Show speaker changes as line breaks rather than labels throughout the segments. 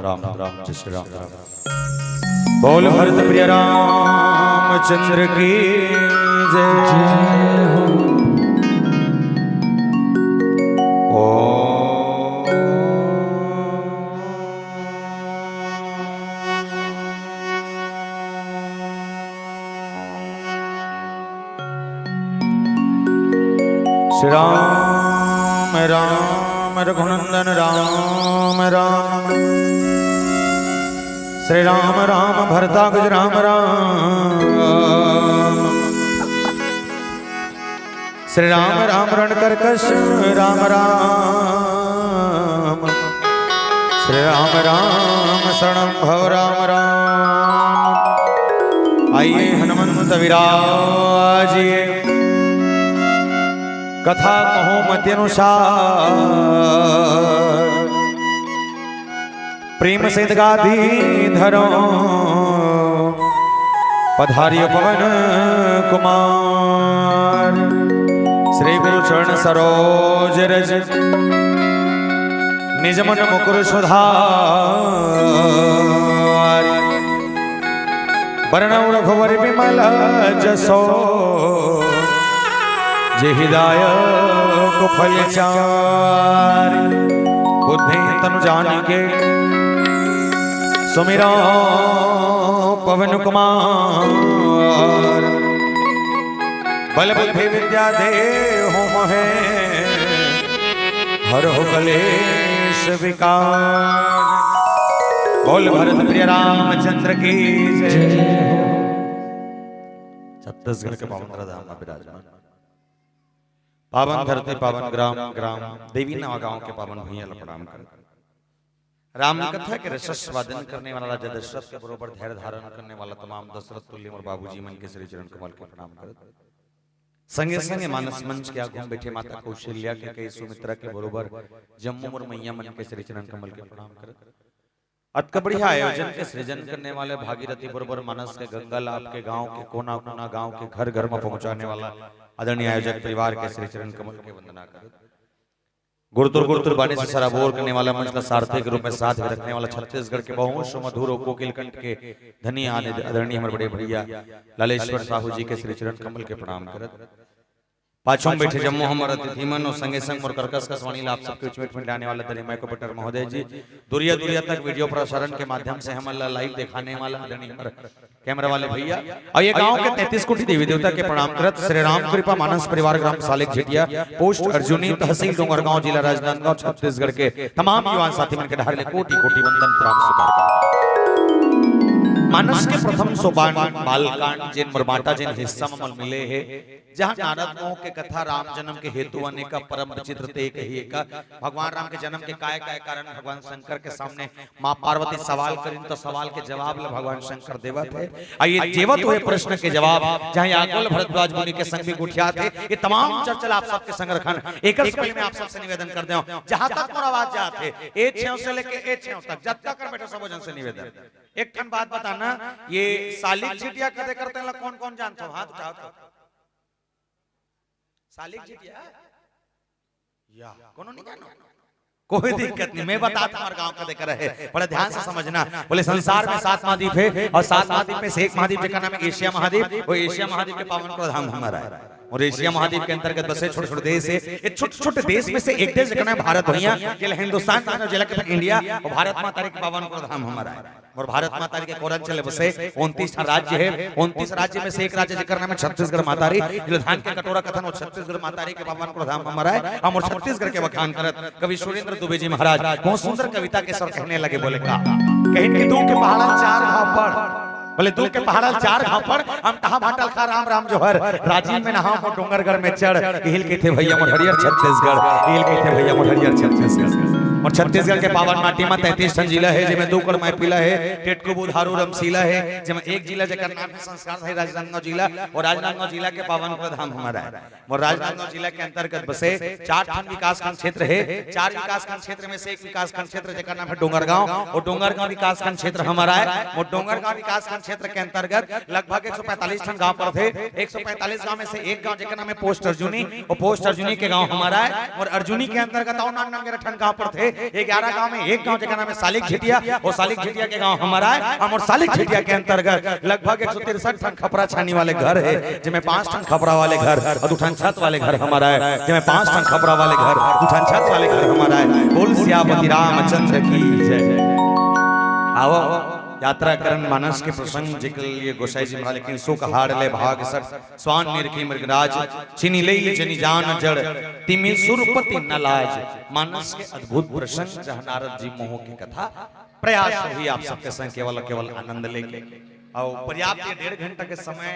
राम राम जय श्री राम राम। बोल भरत प्रिय रामचंद्र की जय हो। श्री राम राम रघुनंदन राम राम। श्री राम राम भरताग्रज राम राम। श्री राम राम रणकर्कश राम राम। श्री राम राम शरणं भव राम राम। आइए हनुमंत विराजिए, कथा कहो मति अनुसार। प्रेम से गाधी धरो पधारिय पवन कुमार। श्री गुरु चरण सरोज रज निज मन मुकुर सुधार। वरण रघुवर विमल जसो जे हिदायक फल चार। बुद्धि तनु जानिके सुमिरो पवन कुमार। बल बुद्धि विद्या देहु मोहे हरहु कलेश विकार। बोल भरत प्रिय रामचंद्र की जय। छत्तीसगढ़ के पावन धाम में विराजमान पावन धरती पावन ग्राम ग्राम देवी नवा गांव के पावन भैया प्रणाम कर। राम कथा के रसस्वादन करने वाला राजा दशरथ के बरोबर धैर्य धारण करने वाला तमाम दशरथ तुल्य और बाबूजी मन के श्री चरण कमल के प्रणाम कर। संगे संगे मानस मंच के आगू बैठे माता कौशल्या के कई सुमित्रा के बरोबर जम्मू और मैया मन के श्री चरण कमल के प्रणाम कर। अतक बढ़िया आयोजन के सृजन करने वाले भागीरथी बरोबर मानस के गंगा लाभ के गांव के कोना कोना गांव के घर घर में पहुंचाने वाला आदरणीय आयोजक परिवार के श्री चरण कमल के वंदना कर। गुरुतुर गुरुतुर बाणी से सराबोर करने वाला मंच का सारथी के रूप में साथ रखने वाला छत्तीसगढ़ के बहुत सुमधुर कोकिल कंठ के धनी आदरणीय हमारे बड़े भैया लालेश्वर साहू जी के श्री चरण कमल के प्रणाम करत। पाछों बैठे जम्मू हमारा तिथिमन और संगे संग और कर्कश का स्वाणी आप सबके बीच में लाने वाला दरिमय को बटर महोदय जी दुरिया दुरिया तक वीडियो प्रसारण के माध्यम से हम लाइव दिखाने वाला कैमरा वाले भैया और ये गांव के 33 कोटि देवी देवता के प्रणाम करत। श्री राम कृपा मानस परिवार ग्राम सालिक झिटिया पोस्ट अर्जुनी तहसील डोंगरगांव जिला राजनांदगांव छत्तीसगढ़ के तमाम युवा साथी मन के ढाले कोटि कोटि वंदन प्रणाम स्वीकार कर। मानस के प्रथम सोपान बालकांड जिन मरमाटा जिन हिस्सा में मिले है जहाँ नारद मोह के कथा राम जन्म के हेतु अनेक परम विचित्र ते कहिए का भगवान राम के जन्म के काय काय कारण भगवान शंकर के सामने मां पार्वती सवाल करिन तो सवाल के जवाब ल भगवान शंकर देवत है। आइए जेवत हुए प्रश्न के जवाब जहाँ यागोल भरद्वाज मुनि के संग भी गुठिया थे ये तमाम चर्चा आप सबके संरक्षण एक पहले में आप सबसे निवेदन कर दे जहां तक मोर आवाज जाते ए छेव से लेके ए छेव तक जब तक कर बैठो सब जन से निवेदन एक ठन बात बताना ये सालिक झिटिया कदे करते हैं कौन कौन जानते हो हाथ उठाओ। सालिक झिटिया या कोनो नहीं जानो कोई दिक्कत नहीं मैं बताता हमारे गांव का देकर है बड़े ध्यान से समझना। बोले संसार में 7 महाद्वीप है और 7 महाद्वीप में से एक महाद्वीप जिसका नाम है एशिया महाद्वीप। वो एशिया महाद्वीप के पावन प्रधान हमारा है और एशिया महाद्वीप के अंतर्गत बसे छोटे छोटे देश है। ये छोटे छोटे देश में से एक देश जिसका नाम भारत भैया हिंदुस्तान का जिला के इंडिया और भारत माता के पावन प्रधान हमारा है। और भारत माता के कोरन चले बसे 29 राज्य है। 29 राज्य में से एक राज्य जिसका नाम है छत्तीसगढ़ मातारी। धान के कटोरा कथन और छत्तीसगढ़ मातारी के पावन प्रधान हमारा है। हम और छत्तीसगढ़ के बखान करत कवि सुरेंद्र दुबे जी महाराज बहुत सुंदर कविता के स्वर कहने लगे। बोले का कहीं के दू के पहाड़ा 4 घाव पड़ बोले दू के पहाड़ा 4 घाव पड़ हम कहा भाटल खा राम राम जोहर राजीव में नहा को डोंगरगढ़ में चढ़ हिल के थे भैया मोर हरियर छत्तीसगढ़ हिल के थे भैया मोर हरियर छत्तीसगढ़। और छत्तीसगढ़ के पावन माटी में 33 ठन जिला है जिसमें 2 कड़ मैपिला है टेटको बुधारू रमसीला है जिसमें एक जिला जकर नाम है संस्कार है राजनांदगांव जिला और राजनांदगांव जिला के पावन प्रधान हमारा है। और राजनांदगांव जिला के अंतर्गत बसे 4 ठन विकासखंड क्षेत्र है। 4 विकासखंड क्षेत्र में से एक विकासखंड क्षेत्र जिसका नाम है डोंगरगांव और डोंगरगांव विकासखंड क्षेत्र हमारा है। और डोंगरगांव विकासखंड क्षेत्र के अंतर्गत लगभग 145 ठन गांव पर थे। 145 गांव में से एक गांव जिसका नाम है पोस्ट अर्जुनी और पोस्ट अर्जुनी के गांव हमारा है। और अर्जुनी के अंतर्गत और 99 ठन गांव पर थे ये 11 गांव में एक गांव जगह नाम है सालिक झिटिया। वो सालिक झिटिया के गांव हमारा है। हम और सालिक झिटिया के अंतर्गत लगभग 163 टन खपरा छानी वाले घर है, जिसमें 5 टन खपरा वाले घर और 2 टन छत वाले घर हमारा है, जिसमें 5 टन खपरा वाले घर 2 टन छत वाले घर हमारा है। बोल सियापति रामचंद्र की जय। आओ यात्रा करन मानस के प्रसंग जिकल ये गोसाई जी महाराज लेकिन सुख हाड़ ले भाग सर स्वान निरखी मृगराज छिनी ले जनी जान जड़ तिमी सुरपति नलाज। मानस के अद्भुत प्रसंग जहाँ नारद जी मोह की कथा प्रयास हुई आप सबके संग केवल केवल आनंद लेके और पर्याप्त 1.5 घंटा के समय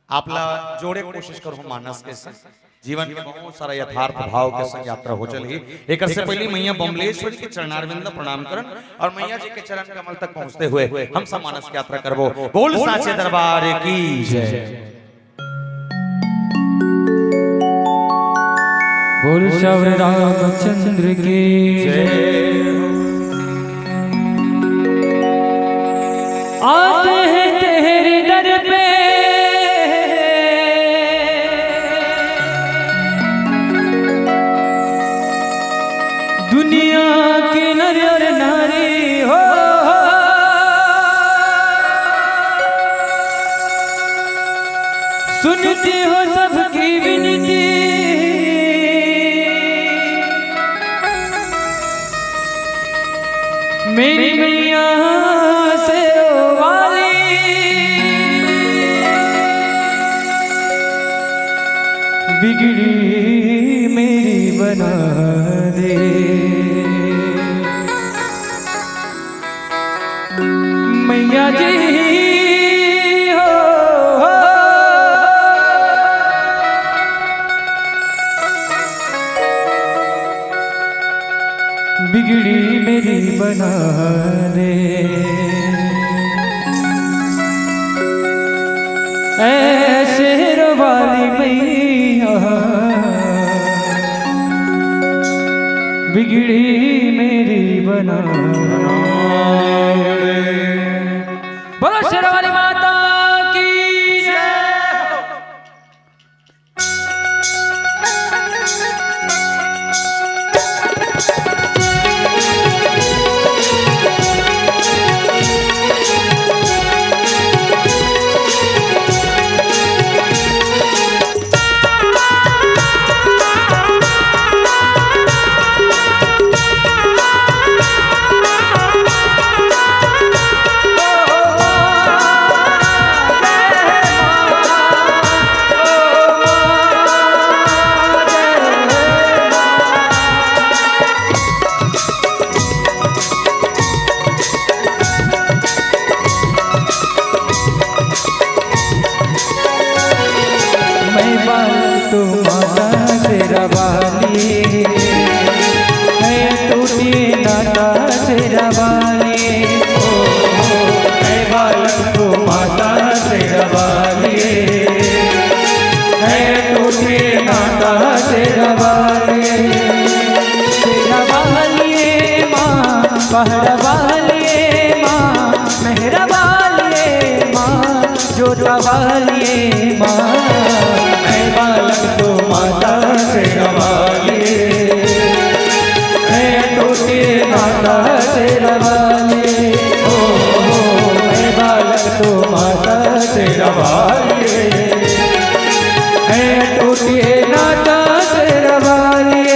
आप ला जोड़े कोशिश करो मानस के संग जीवन के बहुत सारा यथार्थ भाव के संग यात्रा हो चली। एक से पहले मैया बमलेश्वरी के चरणारविंद प्रणाम करन और मैया जी के चरण कमल तक पहुंचते हुए हम सब मानस की यात्रा करबो। बोल साचे दरबार की जय।
बोल श्री रामचंद्र की जय। आते हैं तेरे दर पे दुनिया के नर और नारी हो, सुनते हो सबकी विनती, मेरी मैया से वाली बिगड़ी मेरी बना दे। मैया जी हो, बिगड़ी मेरी बना दे। ऐ शेर वाली मैया बिगड़ी मेरी बना दे। बोलो शेर वाली माता की जय। तो माता तेरा वाली है, टूटी नाता तेरा वाली। है बालक तो माता तेरा वाली है, टूटी नाता तेरा वाली। तेरा वाली माँ पहरा वाली माँ मेहरा वाली माँ जोता वाली माँ। बालक तो माता से रवाली है, टूटी माता से रवाली। ओ बालक तो माता से रवाली है, टूटी माता से रवाली।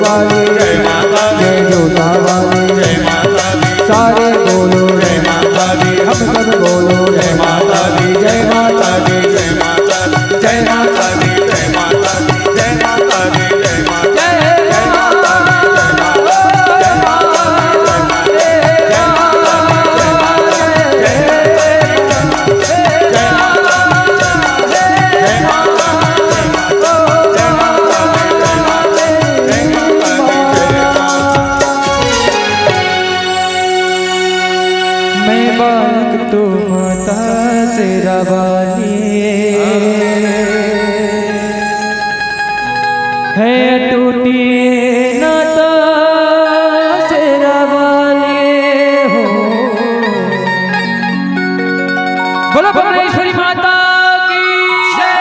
वाली जय माता जय जोता वाली जय माता दी सारे बोलो जय माता दी हम सब बोलो जय माता दी जय माता दी जय माता दी जय माता दी जय माता दी जय माता दी जय माता
तू माता शेरा वाली है टूटी नाता शेरा वाली हो। बोलो भुवनेश्वरी माता की जय,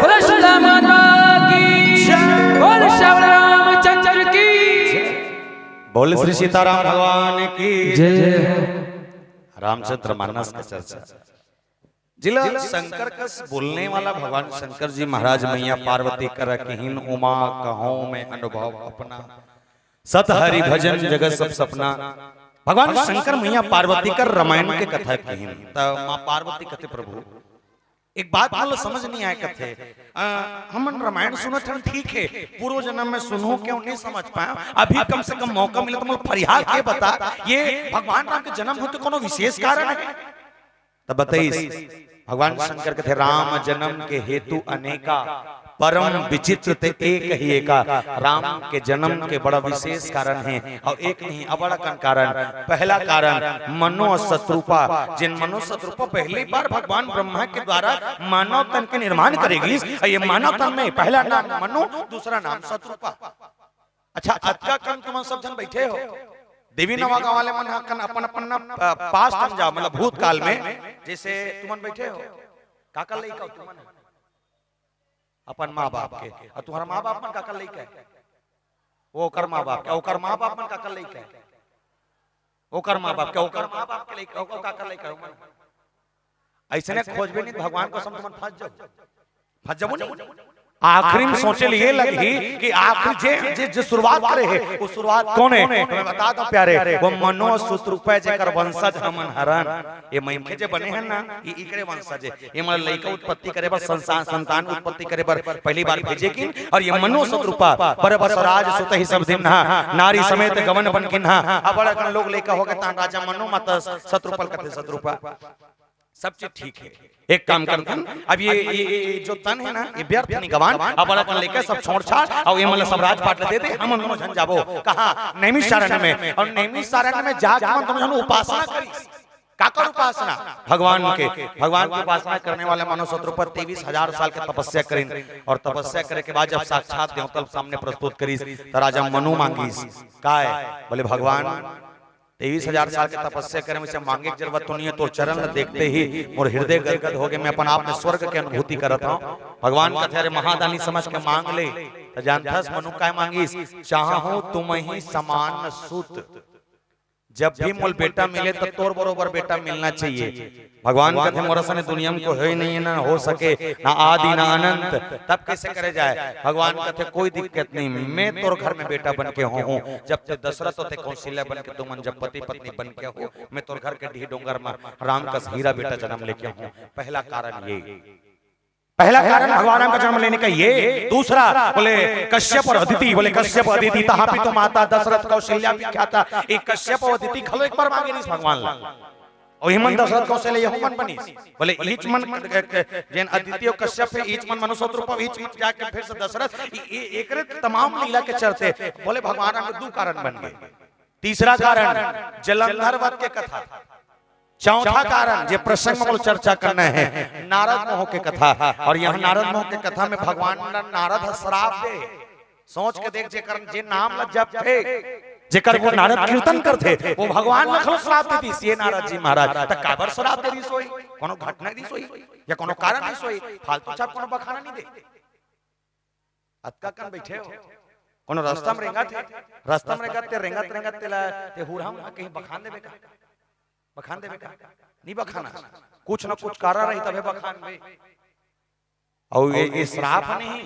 बोलो शीला माता की जय, बोलो श्याम रामचंद्र की
बोले श्री सीताराम भगवान की
जय।
रामचंद्र मानस का चर्चा जिला शंकर का बोलने वाला भगवान शंकर जी महाराज मैया पार्वती कर रखीन उमा कहो में अनुभव अपना सत हरि भजन जगत सब सपना। भगवान शंकर मैया पार्वती कर रामायण के कथा कहीन त मां पार्वती कथे प्रभु एक बात मतलब समझ नहीं आया कथे हम रामायण सुनत हन ठीक है पूर्व जन्म में सुनो क्यों नहीं समझ पाया अभी कम से कम मौका मिले तो मतलब फरियाद के बता ये भगवान राम के जन्म होते कोनो विशेष कारण है तब बताइए। भगवान शंकर कहते राम जन्म के हेतु अनेका परम विचित्र ते एक ही एका। राम के जन्म के बड़ा विशेष कारण है और एक नहीं बड़ा कारण। पहला कारण मनो शत्रुपा जिन मनो शत्रुपा पहली बार भगवान ब्रह्मा के द्वारा मानव तन के निर्माण करेगी। ये मानव तन में पहला नाम मनो दूसरा नाम शत्रुपा। अच्छा आज का कर्म तुम सब जन बैठे हो देवी नवागा वाले मन अपन अपन पास हम जाओ मतलब भूतकाल में जैसे तुम बैठे हो काका लइका तुम अपन माँ बाप के और तुम्हारा माँ बाप मन काका लइका वो कर माँ बाप के ओकर माँ बाप मन काका लइका ओकर माँ बाप के ओकर माँ बाप के लइका ओकर काका लइका ऐसे ने खोजबे नहीं भगवान को सम तुम फंस जाओ नहीं। आखिरी में सोचे लिए लगी कि आखिरी जे शुरुआत करे है वो शुरुआत कौन है मैं बता दो प्यारे वो मनो सुतरूपे जेकर वंशज हमन हरन ये महिमखे जे बने हैं ना ये इकरे वंशज है ये मतलब लइका उत्पत्ति करे पर संतान उत्पत्ति करे पर पहली बार भेजे किन और ये मनो सुतरूपा पर बसराज सुत ही सब दिन नारी समेत गवन बन किन्हा अब बड़ा कन लोग लइका हो गए तान राजा मनो मत शत्रुपल कथे शत्रुपा सब चीज ठीक है। एक काम करते हैं अब ये जो तन है ना ये व्यर्थ नहीं गवान अब बड़ा कर लेकर सब छोड़ छाड़ और ये मतलब सब राजपाट दे दे हम दोनों जन जाबो कहां नैमिषारण्य में और नैमिषारण्य में जाकर हम दोनों जन उपासना करी काकर उपासना भगवान की उपासना करने वाले मनो शत्रुपा 23,000 साल के तपस्या करें और तपस्या करे के बाद जब साक्षात देवता सामने प्रस्तुत करी तो राजा मनु मांगी का है बोले भगवान 23,000 साल की तपस्या करे मुझसे मांगे की जरूरत तो नहीं है तो चरण देखते ही और हृदय गदगद हो गए मैं अपन आप में स्वर्ग की अनुभूति करता हूँ। भगवान कहते अरे महादानी समझ के मांग ले तो जानथस मनु काय मांगीस चाहो तुम ही समान सुत जब भी मोल बेटा मिले तो तोर बरोबर बेटा मिलना चाहिए। भगवान कहते मोरा सने दुनिया में को है नहीं ना हो सके ना आदि ना अनंत तब कैसे करे जाए। भगवान कहते कोई दिक्कत नहीं मैं तोर घर में बेटा बन के हूँ जब ते दशरथ होते कौशल्या बन के तुम जब पति पत्नी बन के हो मैं तोर घर के ढी डोंगर में राम का हीरा बेटा जन्म लेके हूँ। पहला कारण ये पहला कारण भगवान राम का जन्म लेने का ये। दूसरा बोले कश्यप और अदिति बोले कश्यप अदिति तहां पे तो माता दशरथ कौशल्या विख्याता एक कश्यप और अदिति खलो एक बार मांगे नहीं भगवान ला और हिमन दशरथ कौशल्या हुमन बनी बोले ईच मन जैन अदिति और कश्यप है ईच मन मनु शत्रुपा ईच मन जाके फिर से दशरथ एकरे तमाम लीला के चलते बोले भगवान राम के दो कारण बन गए। तीसरा कारण जलंधर वध के कथा। चौथा कारण जो प्रसंग में चर्चा करना है नारद मोह के कथा और यहाँ नारद मोह के कथा में भगवान नारद श्राप दे सोच के देख जेकर जे नाम ल जप थे जेकर वो नारद कीर्तन करते वो भगवान लखल श्राप देती ये नारद जी महाराज त काबर श्राप दे दी सोई कोनो घटना दी सोई या कोनो कारण दी सोई फालतू छाप कोनो बखाना नहीं दे अतका कन बैठे हो कोनो रास्ता में रेंगत ते हुरहम कहीं बखान देबे का बखान देवे का नहीं बखाना कुछ न कुछ कारण रही तबे बखान में और ये श्राप नहीं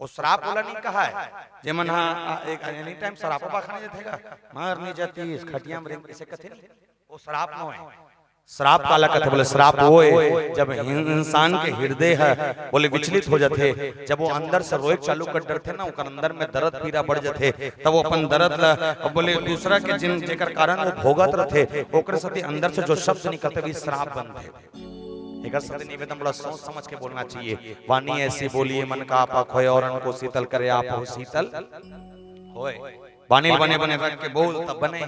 वो श्राप बोला नहीं कहा है जे मन एक एनी टाइम श्राप बाखने जथेगा मार नहीं जाती इस खटिया में इसे कथे नहीं वो श्राप न है श्राप काला कथे बोले श्राप वो है जब इंसान के हृदय है बोले विचलित हो जाते जब वो अंदर से रोए चालू कर डरते ना ओकर अंदर में दर्द पीड़ा बढ़ जाते तब वो अपन दर्द बोले दूसरा के जिन जेकर कारण वो भोगत रहते ओकर साथे अंदर से जो शब्द निकलते भी श्राप बनते एक साथ निवेदन बड़ा सोच समझ के बोलना चाहिए वाणी ऐसी बोलिए मन का आपा खोए और को शीतल करे आप हो शीतल होए वाणी बने बने रख के बोल तब बने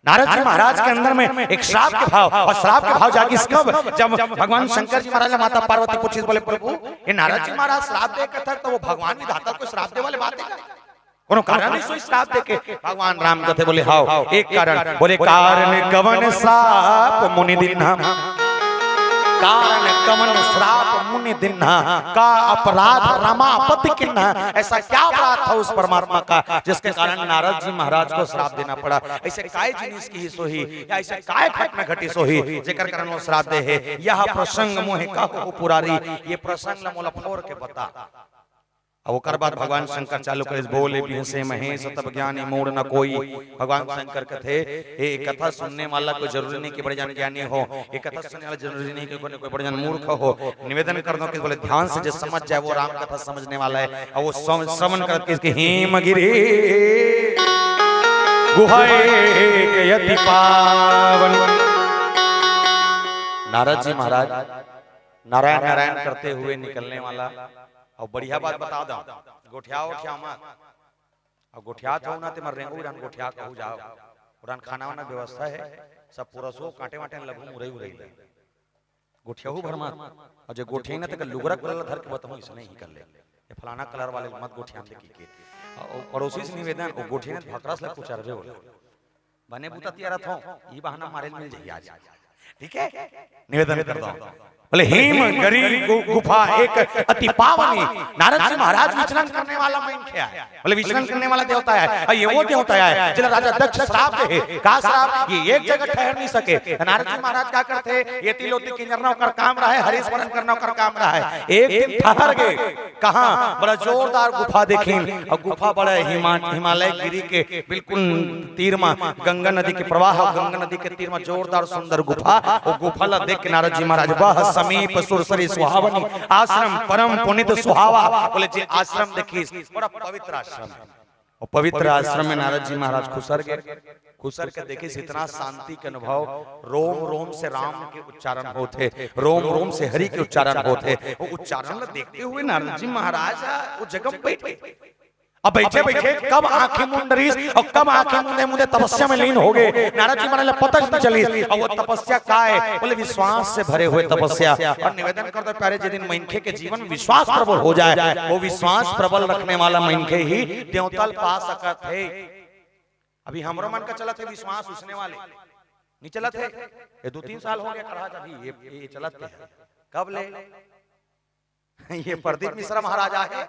नारद जी महाराज के अंदर में एक श्राप के भाव और श्राप के भाव जागी कब जब भगवान शंकर जी महाराज ने माता पार्वती को चीज बोले प्रभु ये नारद जी महाराज श्राप दे के तो वो भगवान भी धाता को श्राप दे वाले बात है कोनो कारण नहीं सोई श्राप दे के भगवान राम कहते बोले हां एक कारण बोले कारण कवन श्राप मुनि दिन्हा कारण कवन श्राप मुनि दिन्हा का अपराध रमापति किन्हा ऐसा क्या अपराध था उस परमात्मा का जिसके कारण नारद जी महाराज को श्राप देना पड़ा ऐसे काय जिनिस की सोही या ऐसे काय घटना घटी सोही जेकर कारण वो श्राप दे है यह प्रसंग मोहे कहु पुरारी ये प्रसंग मोला फोर के बता अब ओकर बाद भगवान शंकर चालू करे बोले बिहसे महेश तब ज्ञानी मूड न कोई भगवान शंकर कथे ये कथा सुनने वाला कोई जरूरी नहीं कि बड़े जान ज्ञानी हो ये कथा सुनने वाला जरूरी नहीं कि कोई बड़े जान मूर्ख हो निवेदन कर दो कि बोले ध्यान से जो समझ जाए वो राम कथा समझने वाला है और वो श्रवण करके इसके हिमगिरी गुहाए के यति पावन नारद जी महाराज नारायण नारायण करते हुए निकलने वाला और बढ़िया बात बता दो गोठिया उठिया मत और गोठिया तो ना ते मर रेंगू उड़ान गोठिया कहू जाओ उड़ान खाना वाना व्यवस्था है सब पूरा सो कांटे वाटे लगू मुरई उरई गोठिया हु भर मत और जे गोठिया ना ते लुगरा कलर धर के बताऊं इसने ही कर ले ये फलाना कलर वाले मत गोठिया में की के और पड़ोसी से निवेदन ओ गोठिया ने भकरास ले कुछ अरबे हो बने बुता तियारत हो ई बहाना मारे मिल जाई आज ठीक है निवेदन कर दो बोले हिम गरी गुफा एक अति पावनी नारद जी महाराज विचरण करने वाला मैं क्या है बोले विचरण करने वाला देवता है ये वो देवता है जिला राजा दक्ष श्राप दे का श्राप ये एक जगह ठहर नहीं सके नारद जी महाराज क्या करते ये तिलोती की नरना कर काम रहा है हरिस्मरण करना कर काम रहा है एक दिन ठहर गए कहां बड़ा जोरदार गुफा देखी और गुफा बड़ा हिमालय गिरी के बिल्कुल तीर में गंगा नदी के प्रवाह गंगा नदी के तीर में जोरदार सुंदर गुफा वो गुफा ला देख के नारद जी महाराज वाह समीप सुरसरी सुहावनी आश्रम परम पुनित सुहावा बोले जी आश्रम देखिए बड़ा पवित्र आश्रम है और पवित्र आश्रम में नारद जी महाराज खुसर के देखिए इतना शांति के अनुभव रोम रोम से राम के उच्चारण होते रोम रोम से हरि के उच्चारण होते वो उच्चारण देखते हुए नारद जी महाराज वो जगह बैठे अब बैठे बैठे कब आंखें मूंद रही और कब आंखें मूंदे मूंदे तपस्या में लीन हो गए नारद जी महाराज पता नहीं चली और वो तपस्या का है बोले विश्वास से भरे हुए तपस्या और निवेदन कर दो प्यारे जिस दिन मनखे के जीवन विश्वास प्रबल हो जाए वो विश्वास प्रबल रखने वाला मनखे ही देवतल पा सकत है अभी हमरो मन का चला थे विश्वास उसने वाले नहीं चला थे ये 2-3 साल हो गया कहा अभी ये चलत है कब ले ये प्रदीप मिश्रा महाराज आए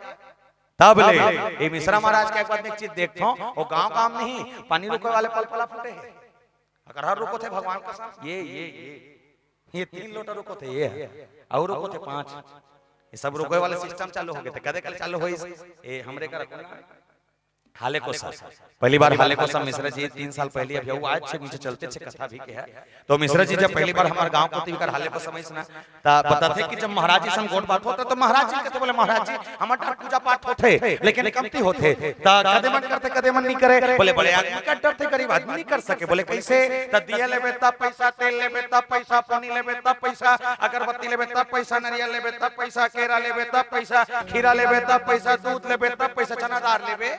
तब ले ये मिश्रा महाराज के एक बात एक चीज देखता हूं वो गांव नहीं पानी रुके वाले पल पला फूटे हैं अगर हर रुको थे भगवान का साथ ये 3 लोटा रुको थे ये और रुको थे 5 ये सब रुके वाले सिस्टम चालू हो गए थे कदे कल चालू होई ये हमरे का रखो हाले को सा पहली बार हाले को सा मिश्रा जी 3 साल पहले अभी वो आज से नीचे चलते थे कथा भी के है तो मिश्रा जी जब पहली बार हमारे गांव को तीकर हाले को समय सुना ता पता थे कि जब महाराज जी संग गोट बात होता तो महाराज जी कहते बोले महाराज जी हमारा पूजा पाठ होते लेकिन कमती होते ता कदे मन करते कदे मन नहीं करे बोले बड़े आदमी का डर थे गरीब आदमी नहीं कर सके बोले कैसे त दिया लेबे तब पैसा तेल लेबे तब पैसा पानी लेबे तब पैसा अगरबत्ती लेबे तब पैसा नारियल लेबे तब पैसा केरा लेबे तब पैसा खीरा लेबे तब पैसा दूध लेबे तब पैसा चना दाल लेबे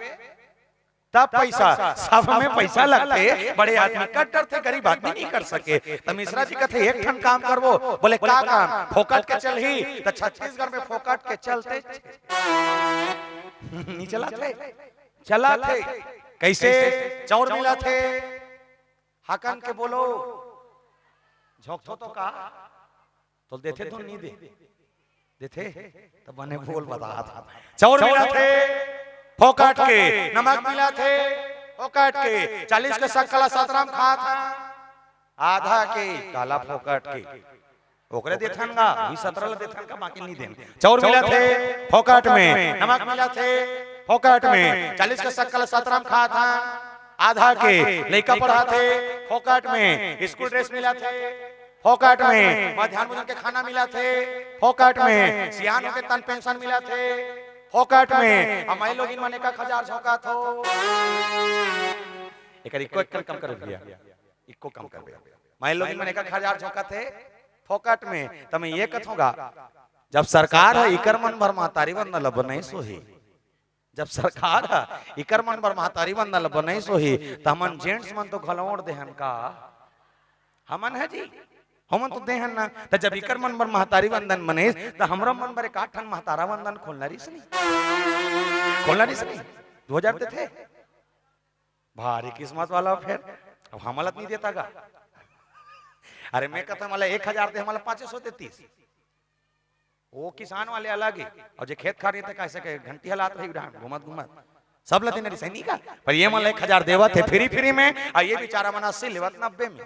तब पैसा सब में पैसा लगते बड़े आदमी का डर थे गरीब आदमी नहीं कर सके तो मिश्रा जी कहते एक ठन काम करवो बोले का काम फोकट के चल ही तो छत्तीसगढ़ में फोकट के चलते नहीं चला थे कैसे चौर मिला थे हाकन के बोलो झोंकतो तो का तो देते तो नहीं देते तो बने बोल बता था चौर मिला थे फोकट के नमक मिला थे फोकट के 40 के सकला 7 राम खा था आधा के काला फोकट के ओकरे देथनगा भी 17 देथनगा बाकी नहीं देन। चाउर मिला थे फोकट में, नमक मिला थे फोकट में, 40 का शक्कर 17 में खा था आधा के, लड़का पढ़ा थे फोकट में, स्कूल ड्रेस मिला थे फोकट में, मध्याह्न भोजन के खाना मिला थे फोकट में, सियानों के तन पेंशन मिला थे फोकट में, हमारे लोग इन मने का 1000 झोंका थो। एक कम कर भैया, इको कम कर भैया, मैं लोग इन मने का 1000 झोंका थे फोकट में। तो मैं ये कहूंगा जब सरकार है इकर मन भर महतारी वंदन लब नहीं सोही, जब सरकार है इकर मन भर महतारी वंदन लब नहीं सोही, तो हमन जेंट्स मन तो घलौड़ देहन का, हमन है जी हमन तो देहन ना। तो जब इकर मन भर महतारी वंदन बने तो हमरा मन भर 1 ठन महतारा वंदन खोलना रही से नहीं, खोलना रही से नहीं 2000 दे थे भारी किस्मत वाला। फिर अब हमलत नहीं देता गा, अरे मैं कहता मला 1000 दे, हमारा 500 देती। वो किसान वाले अलग ही, और जो खेत खा रही थे कैसे के घंटी हलात रही घुमत घुमत सब लते नहीं सही का, पर ये मला 1000 देवत है फ्री में, और ये बेचारा मना 80 लेवत 90 में।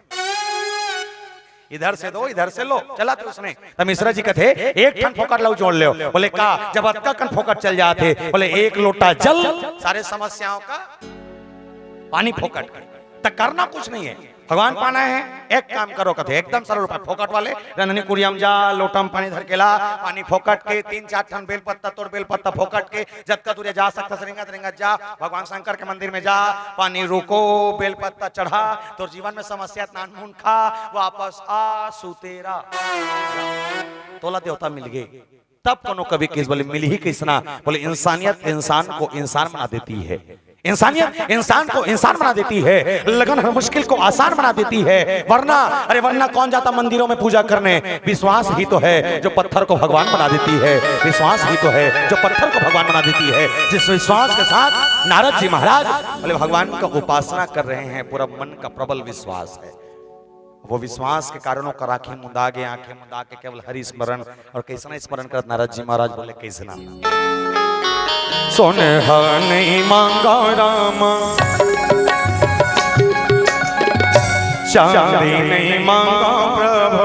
इधर से दो इधर से लो, चला तो उसने। तब मिश्रा जी कहते 1 ठन फोकट लो जोड़ ले, बोले का जब अक्का कन फोकट चल जाते, बोले 1 लोटा जल सारे समस्याओं का पानी फोकट तो करना कुछ नहीं है, भगवान पाना है एक काम करो कहते एकदम सरल उपाय। फोकट वाले रंधनी कुरियम जा, लोटम पानी धर के ला, पानी फोकट के 3-4 ठन बेल पत्ता तोड़ बेल पत्ता फोकट के, जब तक तुझे जा सकता सरिंगा जा, भगवान शंकर के मंदिर में जा, पानी रोको बेल पत्ता चढ़ा, तो जीवन में समस्या नानमुन खा, वापस आ सुतेरा, तोला देवता मिल गए। तब कोनो कभी किस बोले मिली ही किसना, बोले इंसानियत इंसान को इंसान बना देती है, इंसानियत इंसान को इंसान बना देती है, लगन हर मुश्किल को आसान बना देती है। वरना अरे वरना कौन जाता मंदिरों में पूजा करने, विश्वास ही तो है जो पत्थर को भगवान बना देती है, विश्वास ही तो है जो पत्थर को भगवान बना देती है। जिस विश्वास के साथ नारद जी महाराज बोले भगवान का उपासना कर रहे हैं, पूरा मन का प्रबल विश्वास है, वो विश्वास के कारणों का आंखें मुंदा के केवल हरि स्मरण, और कैसा स्मरण कर नारद जी महाराज बोले कैसना, सोने नहीं मांगा रामा, चांदी नहीं मांगा प्रभु,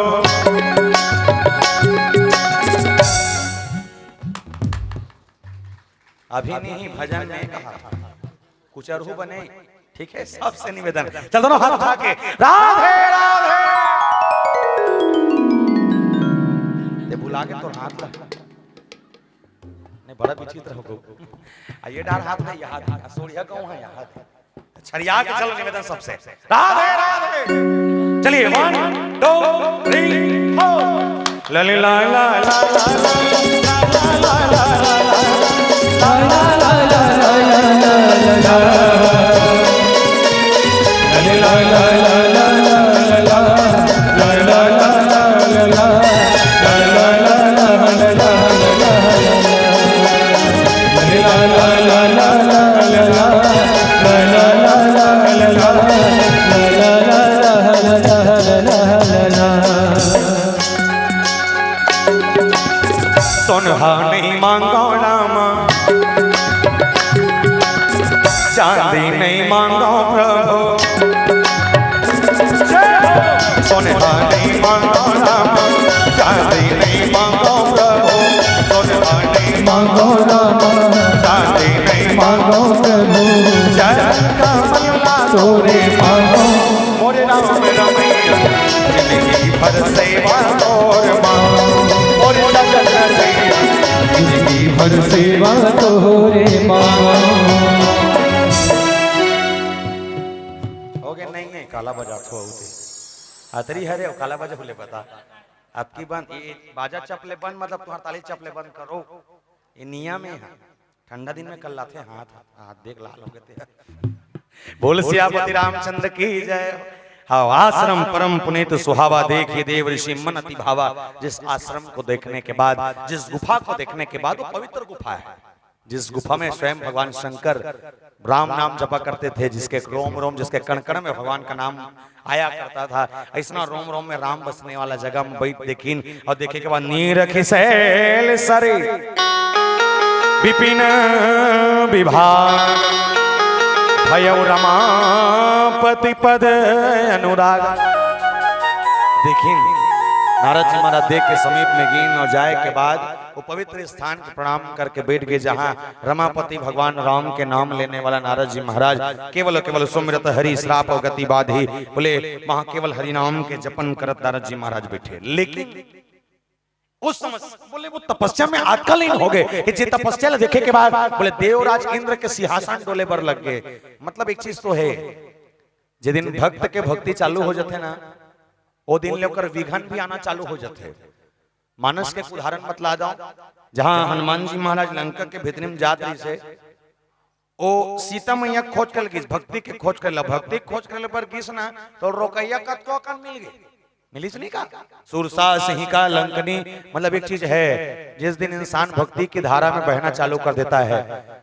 अभी नहीं भजन में कहा था कुछ अरहू बने, ठीक है सबसे निवेदन, चल दोनों हाथ उठा के राधे राधे, ते भुला के तो हाथ लगा बड़ा विचित्र हो गो, ये डार हाथ है, ये हाथ सोड़िया गाँव है, यहाँ छड़िया के चलो निवेदन सबसे राधे राधे। चलिए 1 2 3 4 ला ला ला ला ला सोनहा नहीं मांगा रामा, चांदी नहीं मांगा प्रभु, सोनहा नहीं मांगा रामा, चांदी नहीं मांगा प्रभु, सोनहा नहीं मांगा रामा, चांदी नहीं मांगा प्रभु, चरण कमला तोरे मांगो मोरे राम रमैया, जिंदगी भर सेवा और मांगो जिंदगी भर सेवा तोरे मांगो। हो गए नहीं काला बजा छो अतरी हरे काला बजा बोले पता आपकी बंद ये बाजा चपले बंद, मतलब तुम्हारा ताली चपले बंद करो, ये नियम है। ठंडा दिन में कल लाते हाथ हाथ देख लाल हो गए। बोल सियापति रामचंद्र की जय। हाँ, आश्रम परम पुनीत सुहावा देखिए देव ऋषि मन अति भावा। जिस आश्रम को देखने के बाद, जिस गुफा को देखने के बाद, वो पवित्र गुफा है, जिस गुफा में स्वयं भगवान शंकर राम नाम जपा करते थे, जिसके रोम रोम, जिसके कण कण में भगवान का नाम आया करता था, ऐसा रोम रोम में राम बसने वाला जगह में बैठ देखिन और देखे के बाद नीरखि सैल सरे विपिन विभाग भयउ रमापति पद अनुराग। देखिन नारद जी महाराज देख के समीप में गिन और जाए के बाद वो पवित्र स्थान के प्रणाम करके बैठ गए जहाँ रमापति भगवान राम के नाम लेने वाला नारद जी महाराज केवल केवल सुमिरत हरि श्राप और गति बाधी बोले वहां केवल हरि नाम के जपन करत नारद जी महाराज बैठे। लेकिन उस समय बोले वो तपस्या में अटकलीन हो गए कि तपस्या देखे के बाद बोले देवराज इंद्र के सिंहासन डोले पर लग गए। मतलब एक चीज तो है, जिस दिन भक्त के भक्ति चालू हो जाते ना वो दिन लेकर विघन भी आना चालू हो जाते। मानस के उदाहरण बतला दो, जहां हनुमान जी महाराज लंका के भीतर में जात रही से ओ सीता मैया खोज कर लगी, भक्ति के खोज कर, भक्ति खोज कर पर किस ना तो रोकैया कतको अकन मिल गई, मिली नहीं का सुरसा सिंहिका लंकनी। मतलब एक चीज है, जिस दिन इंसान भक्ति की धारा में बहना चालू कर देता है,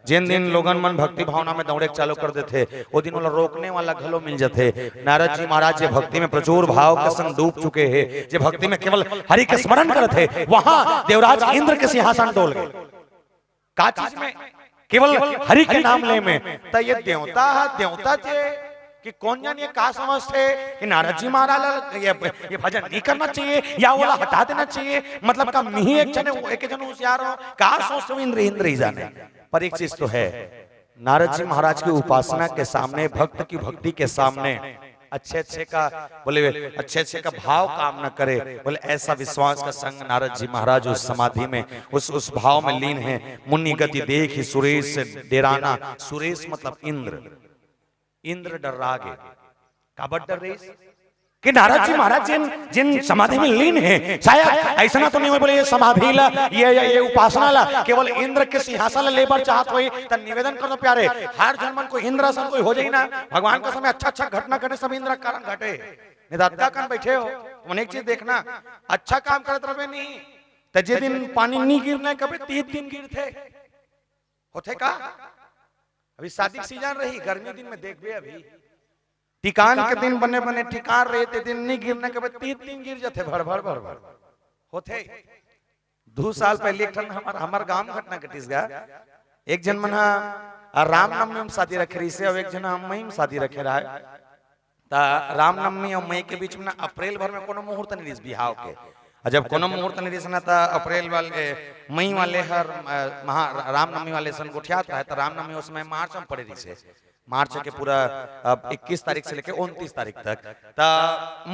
जिन दिन लोगन मन भक्ति भावना में दौड़े चालू कर देते वो दिन वाला रोकने वाला घलो मिल जाते। नारद जी महाराज जे भक्ति में प्रचुर भाव के संग डूब चुके हैं, जे भक्ति में केवल हरि के स्मरण करते थे, वहां देवराज इंद्र के सिंहासन डोल गए। का चीज में? केवल हरि के नाम ले में। तो ये देवता थे कि कौन जान ये का समझते कि नारद जी महाराज ये भजन नहीं करना चाहिए या वो हटा देना चाहिए। मतलब का नहीं एक जन होशियार हो का सोचते इंद्र ही जाने। पर एक चीज तो है, नारद जी महाराज की उपासना के सामने, भक्त की भक्ति के सामने अच्छे का बोले अच्छे का भाव काम न करे, बोले ऐसा विश्वास का संग नारद जी महाराज उस समाधि में उस भाव में लीन है। मुनि गति देखी सुरेश से डेराना, सुरेश मतलब इंद्र डर रागे काबट डर रही कि नारद जी महाराज जिन समाधि में लीन है, शायद ऐसा ना तो नहीं बोले ये समाधि ला ये उपासना ला केवल इंद्र के सिंहासन लेबर चाहत हुई तो निवेदन कर दो प्यारे, हर जन्मन को इंद्रासन कोई हो जाए ना, भगवान का समय अच्छा घटना घटे, सब इंद्र कारण घटे। निदात्ता कान बैठे हो, अनेक चीज देखना, अच्छा काम करते रहे नहीं तो जे दिन पानी नहीं गिरना कभी 3 दिन गिरते होते का। अभी शादी सीजन रही, गर्मी दिन में देख अभी टिकान के दिन बने टिकान रहे थे, दिन नहीं गिरने के बाद 3 दिन गिर जाते भर होते। 2 साल पहले एक हमार गांव घटना घटिस गया। एक जन मना रामनवमी में शादी रखे रही से और एक जन मई में शादी रखे रहा है। रामनवमी और मई के बीच में अप्रैल भर में कोनो मुहूर्त नहीं रिस बिहाव के, जब कोनो मुहूर्त नहीं रिसना था अप्रैल वाले मई वाले हर रामनवमी वाले सन गुठियात रहा है। तो रामनवमी उस समय मार्च में पड़े रही से, मार्च के पूरा 21 तारीख से लेके 29 तारीख तक।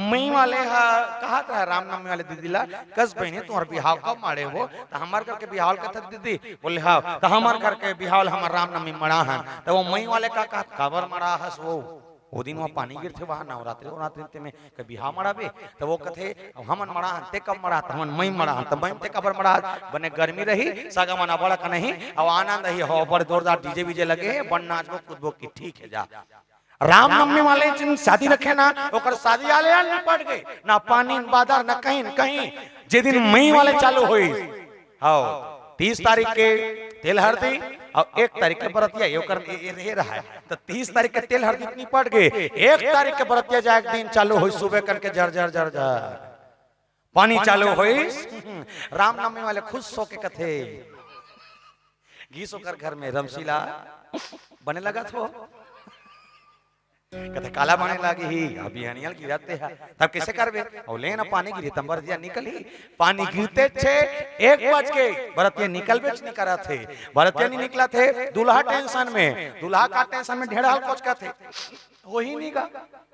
मई वाले कहा था रामनवमी वाले दीदी ला कस बहने तुम्हारे बिहाव कब मारे हो, तो हमार करके बिहाव का तक दीदी बोले हाँ, तो हमार करके बिहाव हमार रामनवमी मरा है। तो वो मई वाले का कहा खबर मरा हस वो दिन वहाँ पानी गिरते वहां नवरात्रि में बिहाव मराबे। तो वो कथे हमन मरा ते कब मरा, हमन मई मरा तो मई ते कबर मरा बने गर्मी रही सगा मना बड़ा का नहीं और आनंद ही हो, बड़े जोरदार डीजे वीजे लगे बन नाचबो कूदबो की ठीक है जा। रामनवमी वाले जिन शादी रखे ना ओकर शादी आले निपट गए, ना पानी बादर ना कहीं। जे दिन मई वाले चालू हुई हाँ 30 तारीख के तेल हल्दी और 1 तारीख के बरतिया ये रहा है। तो 30 तारीख के तेल हल्दी इतनी पड़ गए, 1 तारीख के बरतिया जा एक दिन चालू हुई सुबह करके जर पानी चालू हुई। रामनवमी वाले खुश होके कथे घीस होकर घर में रमशीला बने लगा थो, कहते काला बने लगी ही अभी हनियल गिराते हैं तब कैसे करबे और ले ना पानी गिरी तब बरतिया निकली, पानी गिरते थे 1 बज के बरतिया निकलबे नहीं करा थे, बरतिया नहीं निकला थे। दूल्हा टेंशन में, दूल्हा का टेंशन में ढेर हाल कोच का थे, वही नहीं का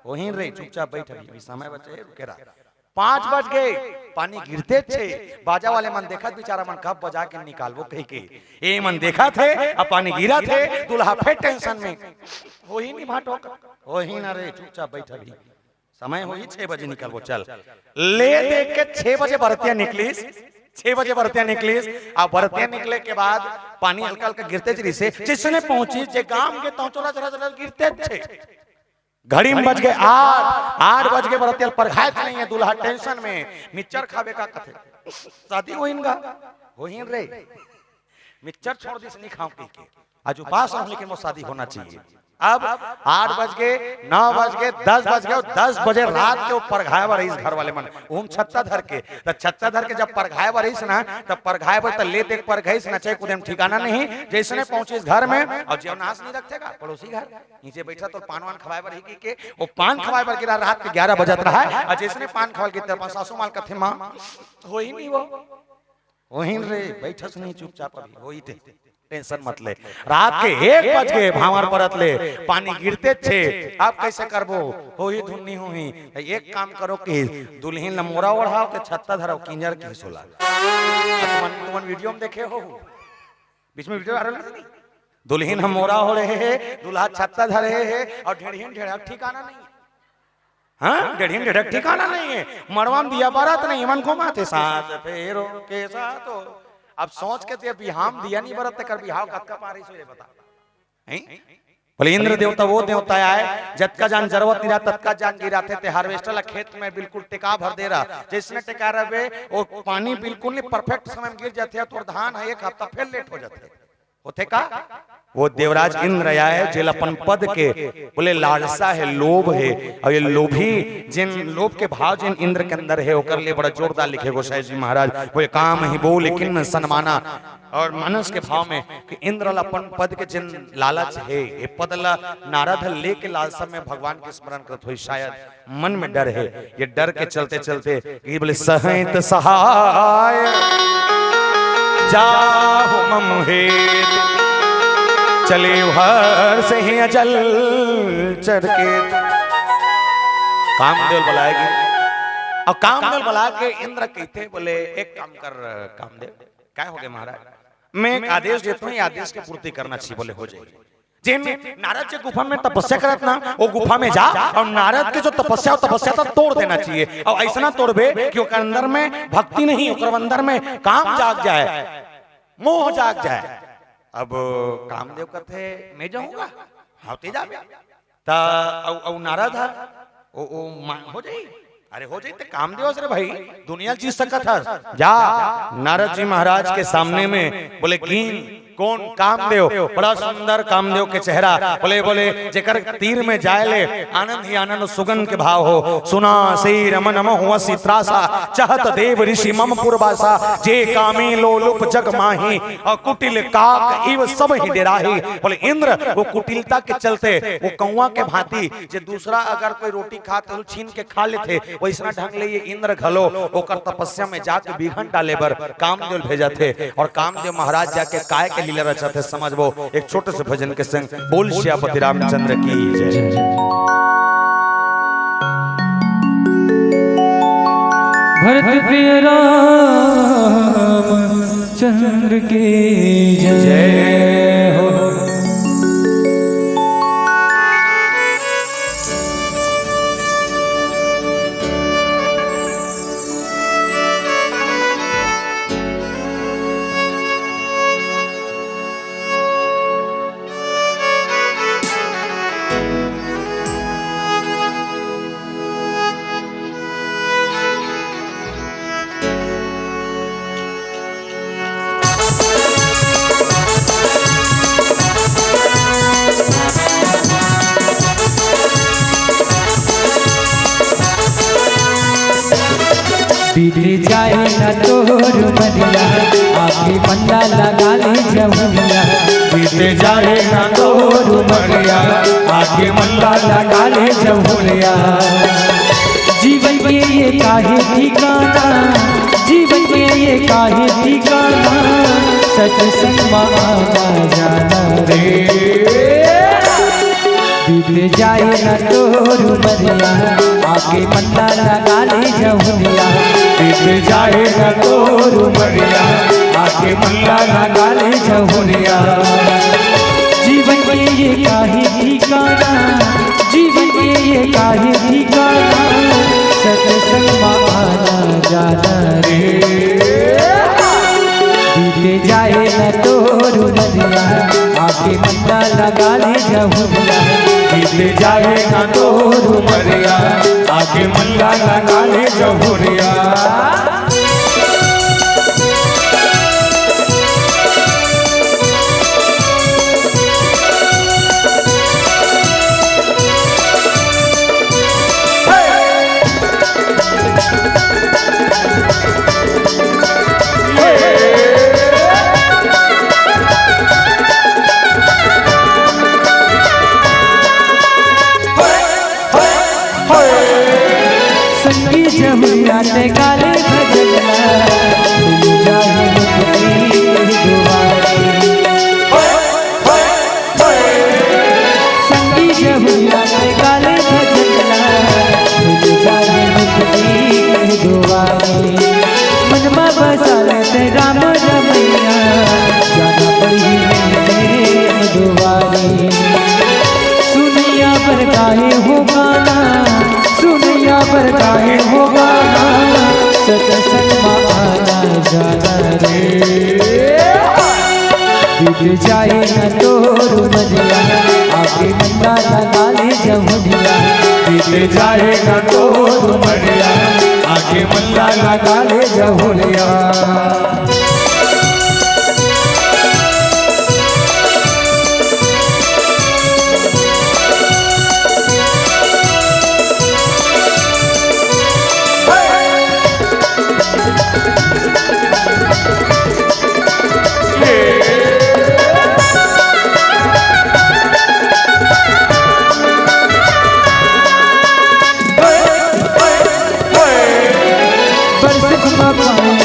वही रहे चुपचाप बैठ अभी समय बचे रुके रहा। 5 बज गए पानी गिरते थे, बाजा वाले मन देखा बेचारा मन कब बजा के निकालबो कह के ए मन देखा थे अब पानी गिरा थे, दूल्हा फिर टेंशन में वही नहीं भाटो वही ना रे चुपचाप बैठ अभी समय हुई 6 बजे निकलबो चल ले देख के 6 बजे बरतिया निकली, 6 बजे बरतिया निकली। अब बरतिया निकले के बाद पानी हल्का हल्का गिरते चली से जिसने पहुंची जे गांव के तौचोला जरा गिरते थे। घड़ी में बज गए 8 बज गए बरतिया पर घायल नहीं है, दूल्हा टेंशन में मिक्सचर खावे का कथे शादी होइनगा होइन रे मिक्सचर छोड़ दिस नहीं खाओ के आज उपास हो लेकिन वो शादी होना चाहिए। अब 8 बज गए, 9 बज गए, 10 बज गए, 10 बजे रात के ऊपर घाय बर इस घर वाले मन ओम छत्ता धर के तो छत्ता धर के जब परघाय बर इस ना तब परघाय बर तो ले देख पर गईस नचे कुदेम ठिकाना नहीं। जैसने पहुंचे इस घर में और जो नाश नहीं रखेगा पड़ोसी घर नीचे बैठा तो पान वान खवाए बर ही के वो पान खवाए बर गिरा रात के 11 बजत रहा है और जैसने पान खवाल के तरफ सासू माल कथे मां हो ही नहीं वो वहीं रे बैठस नहीं चुपचाप अभी हो ही थे टेंशन मत ले। रात के 1 बज गए भावर परत ले पानी गिरते छे आप कैसे करबो हो ही धुन्नी हो ही एक काम करो कि दुल्हन ल मोरा ओढ़ाओ के छत्ता धराओ किंजर की सोला तुमन वीडियो में देखे हो बीच में वीडियो आ रहा नहीं दुल्हन हम मोरा हो रहे है दूल्हा छत्ता धरे है और ढेढ़िन ढेढ़क ठिकाना नहीं हाँ ढेढ़िन ढेढ़क ठिकाना नहीं है मड़वा में दिया बारात नहीं मन को माथे साथ फेरो के साथ हो। अब सोच के ते बिहाम दिया नहीं बरत कर बिहाव कतका पारी सो ये बता हैं बोले इंद्र देवता वो देवता आए जतका जान जरूरत नहीं रहा ततका जान गिरा थे हार्वेस्टर ला खेत में बिल्कुल टिका भर दे रहा जिसने टिका रहे वो पानी बिल्कुल नहीं परफेक्ट समय में गिर जाते तो धान है 1 हफ्ता फिर लेट हो जाते होते का वो देवराज इंद्र आए जिल अपन पद के बोले लालसा है लोभ है और ये लोभी जिन लोभ के भाव जिन इंद्र के अंदर है ओकर लिए बड़ा जोरदार लिखे गोसाई जी महाराज वो काम ही बोल लेकिन सन्माना और मानस के भाव में कि इंद्र अपन पद के जिन लालच है ये पद ला नारद लेके लालसा में भगवान के स्मरण करत हुई शायद मन में डर है ये डर के चलते चलते ये बोले सहित सहाय जाहु मम हेतु चले हर से ही अचल चढ़ के कामदेव बुलाएगी और कामदेव बुला के इंद्र कहते बोले एक काम कर कामदेव क्या हो गए महाराज मैं एक आदेश देता हूँ आदेश की पूर्ति करना चाहिए बोले हो जाएगी जिन नारद के गुफा में तपस्या करत ना वो गुफा में जा और नारद के जो तपस्या तो तोड़ देना चाहिए और ऐसा ना तोड़बे कि ओकर अंदर में भक्ति नहीं ओकर अंदर में काम जाग जाए मोह जाग जाए। अब कामदेव कहते मैं जाऊंगा हाथे जा ता औ नारद है ओ हो जाई अरे हो जाई ते कामदेव से भाई दुनिया जीत सकत है जा नारद जी महाराज के सामने में बोले कीन कौन कामदेव बड़ा सुंदर कामदेव के चेहरा बोले बोले जेकर तीर में जाए ले आनंद ही आनंद सुगंध के भाव हो सुना से रमन हुआ त्रासा चाहत देव ऋषि मम पुरवासा जे कामी लोलुप जग माही और कुटिल काक इव सब ही डेराही। बोले इंद्र वो कुटिलता के चलते वो कौवा के भांति जे दूसरा अगर कोई रोटी खाते छीन के खा लेते वैसा ढंग ले ये इंद्र घलो ओकर तपस्या में जाके बिघन डाले बर कामदेव भेजा थे और कामदेव महाराज जाके काय के लीला रचा थे समझ वो एक छोटे से भजन के संग बोल श्यापति रामचंद्र की जय।
भरत प्रिय राम चंद्र की जय हो। बीत जाए न तोर मरिया आगे पन्ना लगा ले जमुनिया बीत जाए न तोर मरिया आगे पन्ना लगा ले जमुनिया। जीवन के ये काहे ठिकाना जीवन के ये काहे ठिकाना सत्संग में आना जाना रे। बीत जाए न तोर मरिया आगे पन्ना लगा ले जमुनिया बीत जाए न तोर मरिया आगे पन्ना लगा ले जमुनिया। जीवन के ये काहे ठिकाना जीवन के ये काहे ठिकाना सत्संग में आना जाना रे। बीत जाए न तोर मरिया आगे पन्ना लगा ले जमुनिया बीत जाए न तोर मरिया आगे पन्ना लगा ले जमुनिया। संगी जमुना ते गाले भजनिया मिल जाए मुक्ति दुआरी संगी जमुना ते गाले भजनिया मिल जाए मुक्ति दुआरी मनमा बसाले ते राम रमैया जाना पड़ी दुआरी सुनिया पर गाए हो गाना सुनिया पर गाए हो गाना सत्संग में आना जाना रे बीत जाए न तोर मनिया आगे मंदा लगा ले जमुनिया
बीत जाए न तोर मनिया आगे मंदा लगा ले जमुनिया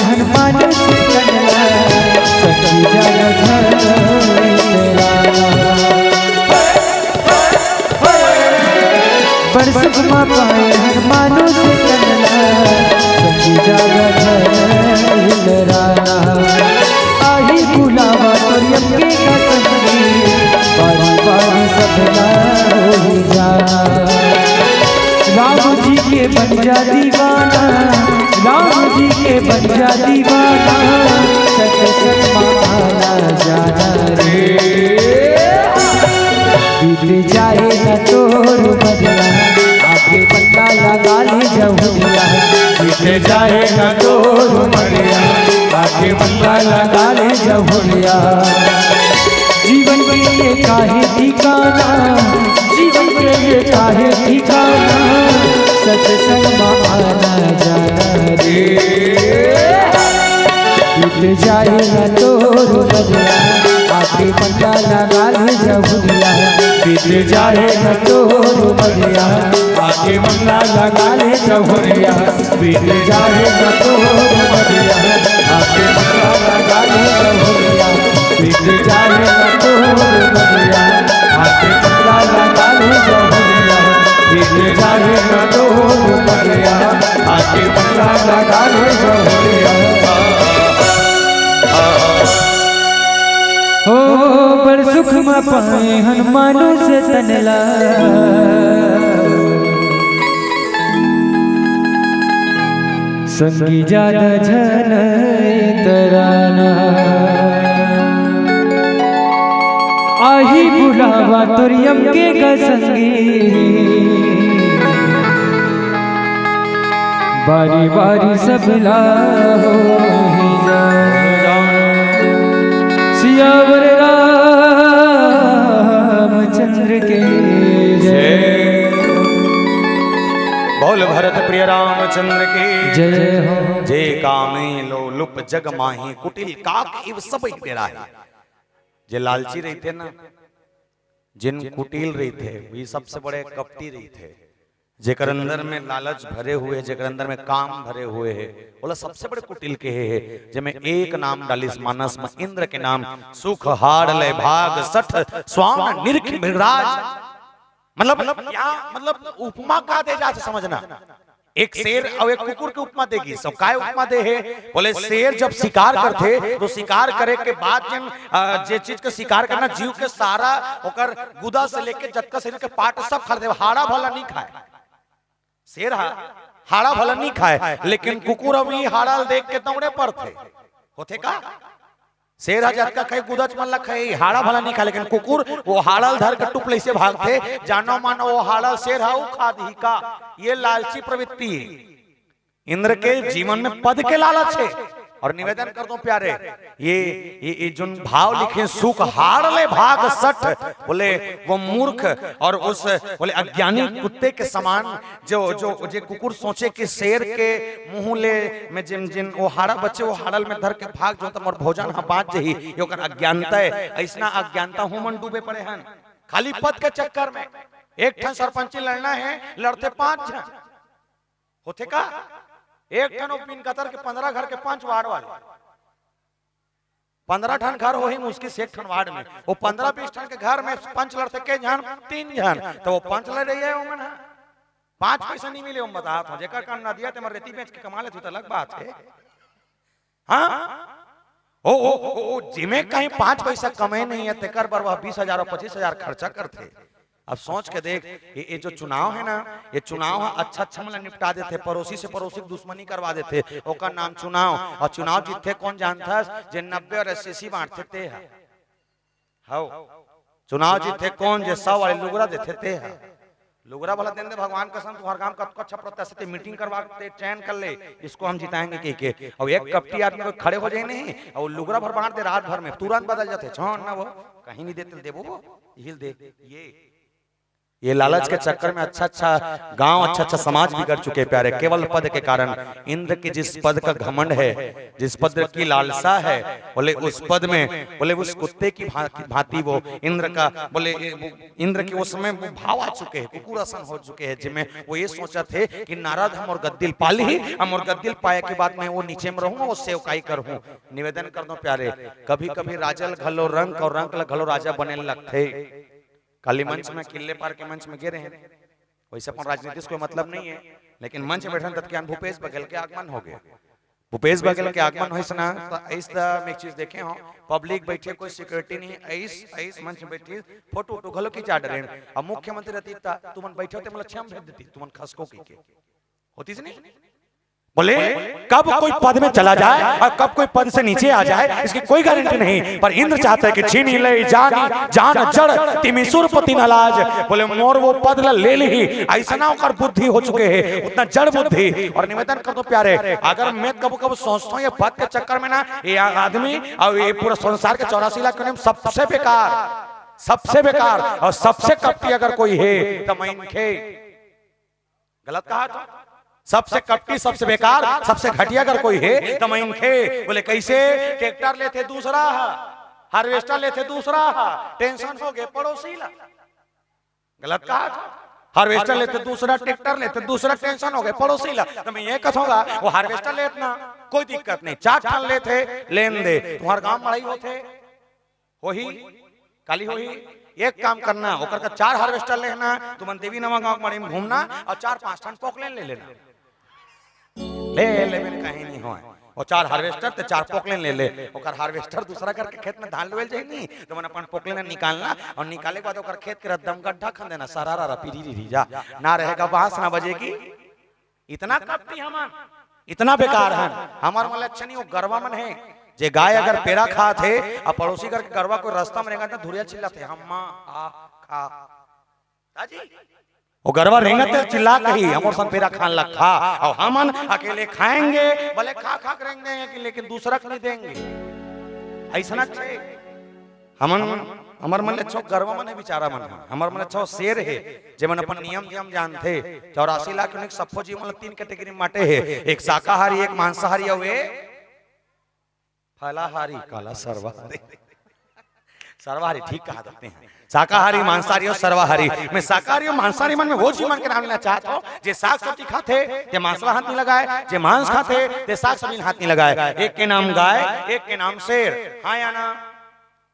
हनुमान से कन्या सखी जग बरसत में पाए हनुमान से कन्या सखी जग आही बुलावा तुम के संगी बारी बारी सबला हो जाना राम जी के बन जा दीवाना राम जी के बन जा दीवाना सत्संग में आना जाना रे बीत जाए न तोर मनिया आगे पत्ता लगा ले जमुनिया
बीत जाए न तोर मनिया आगे पत्ता लगा ले जमुनिया
जीवन के ये काहे ठिकाना जीवन के ये काहे ठिकाना सत्संग में आना जाना रे बीत जाए न तोर मनिया आगे पत्ता लगा ले जमुनिया
बीत जाए न तोर मनिया आगे पत्ता लगा ले जमुनिया बीत जाए न तोर मनिया आगे पत्ता लगा ले जमुनिया बीत जाए न तोर मनिया आगे पत्ता लगा ले जमुनिया बीत जाए न तोर मनिया आगे पत्ता लगा ले जमुनिया
हो बड़ सुख में पाए हनुमानों से तनला संगी ज्यादा झन तराना आही बुलावा तुरियम के संगी बारी बारी सबला हो ही सियावर रामचंद्र के जय
बोल भरत प्रिय रामचंद्र की
जय हो
जय कामे लो लुप जग माही कुटिल काक इव सब तेरा है जे लालची रही थे ना जिन कुटिल रही थे ये सबसे बड़े कपटी रही थे जेकर अंदर में लालच भरे हुए जेकर अंदर में काम भरे हुए है बोला सबसे बड़े कुटिल के है जिसमें एक नाम डालिस मानस में इंद्र के नाम सुख हार ले भाग सठ स्वाम निरख मृगराज मतलब उपमा का दे जा समझना एक शेर और एक कुकुर की उपमा देगी सब काय उपमा दे है बोले शेर जब शिकार करते तो शिकार करे के बाद जे चीज के शिकार करना जीव के सारा ओकर गुदा से लेके जत्का शरीर के पार्ट सब खा दे हाड़ा भला नहीं खाए शेर हाड़ा भला नहीं खाए लेकिन कुकुर अभी हाड़ा देख के दौड़े पर थे होते का शेर जत्का कई गुदच मन लखे हाड़ा भला नहीं खाए लेकिन कुकुर वो हाड़ल धर के टुपले से भागते जानो मानो वो हाड़ल शेर है खा दी का ये लालची प्रवृत्ति है इंद्र के जीवन में पद के लालच है और निवेदन कर दो प्यारे ये जो भाव लिखे सुख हार ले भाग सठ बोले वो मूर्ख और उस बोले अज्ञानी कुत्ते के समान जो कुकुर सोचे कि शेर के मुंह ले में जिन जिन वो हाड़ा बच्चे वो हाड़ल में धर के भाग जो तमर भोजन हाँ बात जही ये ओकर अज्ञानता है ऐसा अज्ञानता हुमन डूबे पड़े हैं खाली पद के चक्कर में एक ठन सरपंची लड़ना है लड़ते 5 जन होते का एक ठन पिन कतर के 15 घर के 5 वार्ड वाले 15 ठन घर हो ही मुश्किल से एक ठन वार्ड में वो 15-20 ठन के घर में 5 लड़ते के जन 3 जन तो वो 5 लड़ रही है ओमन 5 पैसा नहीं मिले हम बता तो जेकर काम ना दिया ते रेती बेच के कमा ले तो अलग बात है। हाँ ओ जिमे कहीं 5 पैसा कमे नहीं है तेकर पर वह 20,000 और 25,000 खर्चा करते। अब सोच के देख ये जो चुनाव है ना ये चुनाव अच्छा मतलब निपटा देते पड़ोसी से पड़ोसी की दुश्मनी करवा देते ओकर नाम चुनाव और चुनाव जीतते कौन जानता जे 90 और 80 बांटते थे हाउ चुनाव जीतते कौन जे 100 वाले लुगरा देते थे लुगरा वाला दिन दे भगवान कसम तुम्हार काम कब अच्छा प्रत्याशी मीटिंग करवा के चयन कर ले इसको हम जिताएंगे के और एक कपटी आदमी को खड़े हो जाए नहीं और लुगरा भर बांट दे रात भर में तुरंत बदल जाते छोड़ ना वो कहीं नहीं देते देवो वो हिल दे ये लालच के चक्कर में अच्छा गांव अच्छा समाज बिगड़ चुके प्यारे केवल पद के कारण। इंद्र की जिस पद का घमंड है जिस पद की लालसा है बोले उस पद में बोले उस कुत्ते की भांति वो इंद्र का बोले इंद्र के उस समय वो भाव आ चुके हैं कुकुरासन हो चुके हैं जिनमें वो ये सोचा थे कि नारद हम और गद्दिल पाली ही हम और गद्दिल पाए के बाद मैं वो नीचे में रहूंगा वो सेवकाई करूं। निवेदन कर दो प्यारे कभी कभी राजल घलो रंग और रंग घलो राजा बने लगते काली मंच में किले पार के मंच में गिरे हैं वैसे अपन राजनीति से कोई मतलब नहीं है लेकिन मंच में बैठन तत्कान भूपेश बघेल के आगमन हो गया। भूपेश बघेल के आगमन होइस ना ऐस में एक चीज देखे हो पब्लिक बैठे कोई सिक्योरिटी नहीं ऐस मंच में बैठी फोटो उटो घलो की चाट रहे अब मुख्यमंत्री रहती तुमन बैठे होते मतलब छम भेज देती तुमन खसको की होती से नहीं बोले कब कोई पद में चला जाए और कब कोई पद से नीचे आ जाए इसकी कोई गारंटी नहीं पर इंद्र चाहता है कि छीन ले जान जड़ तिमिसुर पति नलाज बोले मोर वो पद ले ली ऐसा ना होकर बुद्धि हो चुके हैं उतना जड़ बुद्धि। और निवेदन कर दो प्यारे अगर मैं कब कब सोचता हूँ ये पद के चक्कर में ना ये आदमी और ये पूरा संसार के 84 लाख सबसे बेकार और सबसे कपटी अगर कोई है तो मैं इनके गलत कहा था सबसे कपटी सबसे बेकार सबसे घटिया अगर कोई है तो मैं इनके बोले कैसे ट्रैक्टर लेते दूसरा हार्वेस्टर लेते दूसरा टेंशन हो गए पड़ोसी ला गलत कहा हार्वेस्टर लेते दूसरा ट्रैक्टर लेते दूसरा टेंशन हो गए पड़ोसी ला तो मैं ये कहूंगा वो हार्वेस्टर लेतना कोई दिक्कत नहीं 4 टन लेते लेन दे तुम्हारे गांव में होते हो ही काली हो ही एक काम करना होकर का 4 हार्वेस्टर लेना तुम देवी नवा गांव मड़ी में घूमना और 4-5 टन पोकलेन ले लेना ले मैंने कहीं नहीं हो और 4 हार्वेस्टर ते 4 पोकलेन ले ले ओकर हार्वेस्टर दूसरा करके खेत में धान लेवल जाई नहीं तो मन अपन पोकलेन निकालना और निकाले के बाद ओकर खेत के रद्दम गड्ढा खन देना सरारा पीरी जा ना रहेगा बांस ना बजेगी। इतना कपटी हमन इतना बेकार है हमार मन अच्छा नहीं वो गरवा मन है जे गाय अगर पेड़ा खा थे और पड़ोसी घर के गरवा को रास्ता में रहेगा तो धुरिया चिल्लाते हम्मा आ खा ताजी वो गरवा रहेगा तो चिल्ला कही हमर सन पेड़ा खान लग खा और हमन अकेले खाएंगे भले खा करेंगे लेकिन दूसरा को नहीं देंगे ऐसा ना छे हमन हमर मन अच्छो गरवा मन है बेचारा मन हमर मन अच्छो शेर है जे मन अपन नियम जानते 84 लाख के सफो जी मन 3 कैटेगरी में बांटे है एक शाकाहारी एक मांसाहारी और फलाहारी काला सर्वाहारी ठीक कहा जाते हैं शाकाहारी मांसाहारी और सर्वाहारी। मैं शाकाहारी और मांसाहारी मन में वो जी मन के नाम लेना चाहता हूँ जे साग सब्जी खाते जे मांसला हाथ नहीं लगाए जे मांस खाते ते साग सब्जी हाथ नहीं लगाए एक के नाम गाय एक के नाम शेर हाँ या ना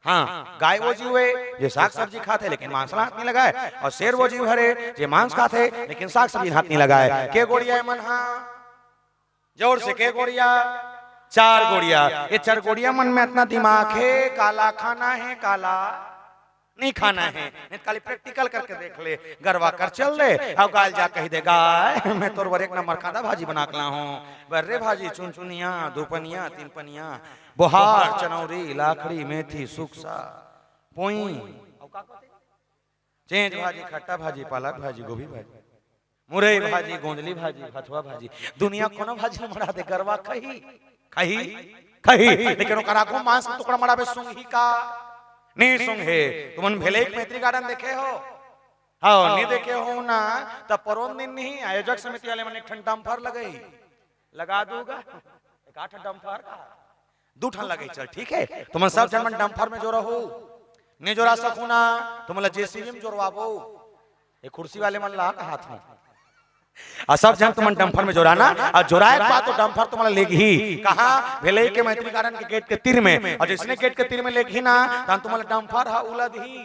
हाँ गाय वो जीव है जे साग सब्जी खाते लेकिन मांसला हाथ नहीं लगाए और शेर वो जीव है जे मांस खाते लेकिन साग सब्जी हाथ नहीं लगाए। के गोड़िया मन हाँ जोर से के गोड़िया 4 गोड़िया ये 4 गोड़िया मन में इतना दिमाग है काला खाना है काला नहीं खाना है खाली प्रैक्टिकल करके देख ले गरवा कर चल ले अब गाल जा कही दे गाय मैं तोर एक नंबर कांदा भाजी बना के ला हूँ बर्रे भाजी चुनचुनिया 2 पनिया 3 पनिया बुहार चनौरी लाखड़ी मेथी सुखसा पोई चेंज भाजी खट्टा भाजी पालक भाजी गोभी भाजी मुरई भाजी गोंदली भाजी भथुआ भाजी दुनिया कोनो भाजी मरा दे गरवा कही कही कही लेकिन ओकरा को मांस का टुकड़ा मराबे सुंघी का नहीं सुंघे तुमन भेलेक मैत्री गार्डन देखे हो हाँ नहीं देखे हो ना तब परोन दिन नहीं आयोजक समिति वाले मन एक ठन डंपर लगई लगा दूंगा 8 डंपर का 2 ठन लगे चल ठीक है तुम सब जन मन डंपर में जोड़ा हो नहीं जोड़ा सकू ना तुम जेसीबी में जोड़वाबो एक कुर्सी वाले मन ला हाथ में और सब जन तुम डम्फर में जोड़ाना और जोड़ाए के बाद तो डम्फर तुम्हारा लेगी ही कहा भेले के मैत्री गार्डन के गेट के तीर में और जिसने गेट के तीर में लेगी ना तन तुम्हारा डम्फर हा उलद ही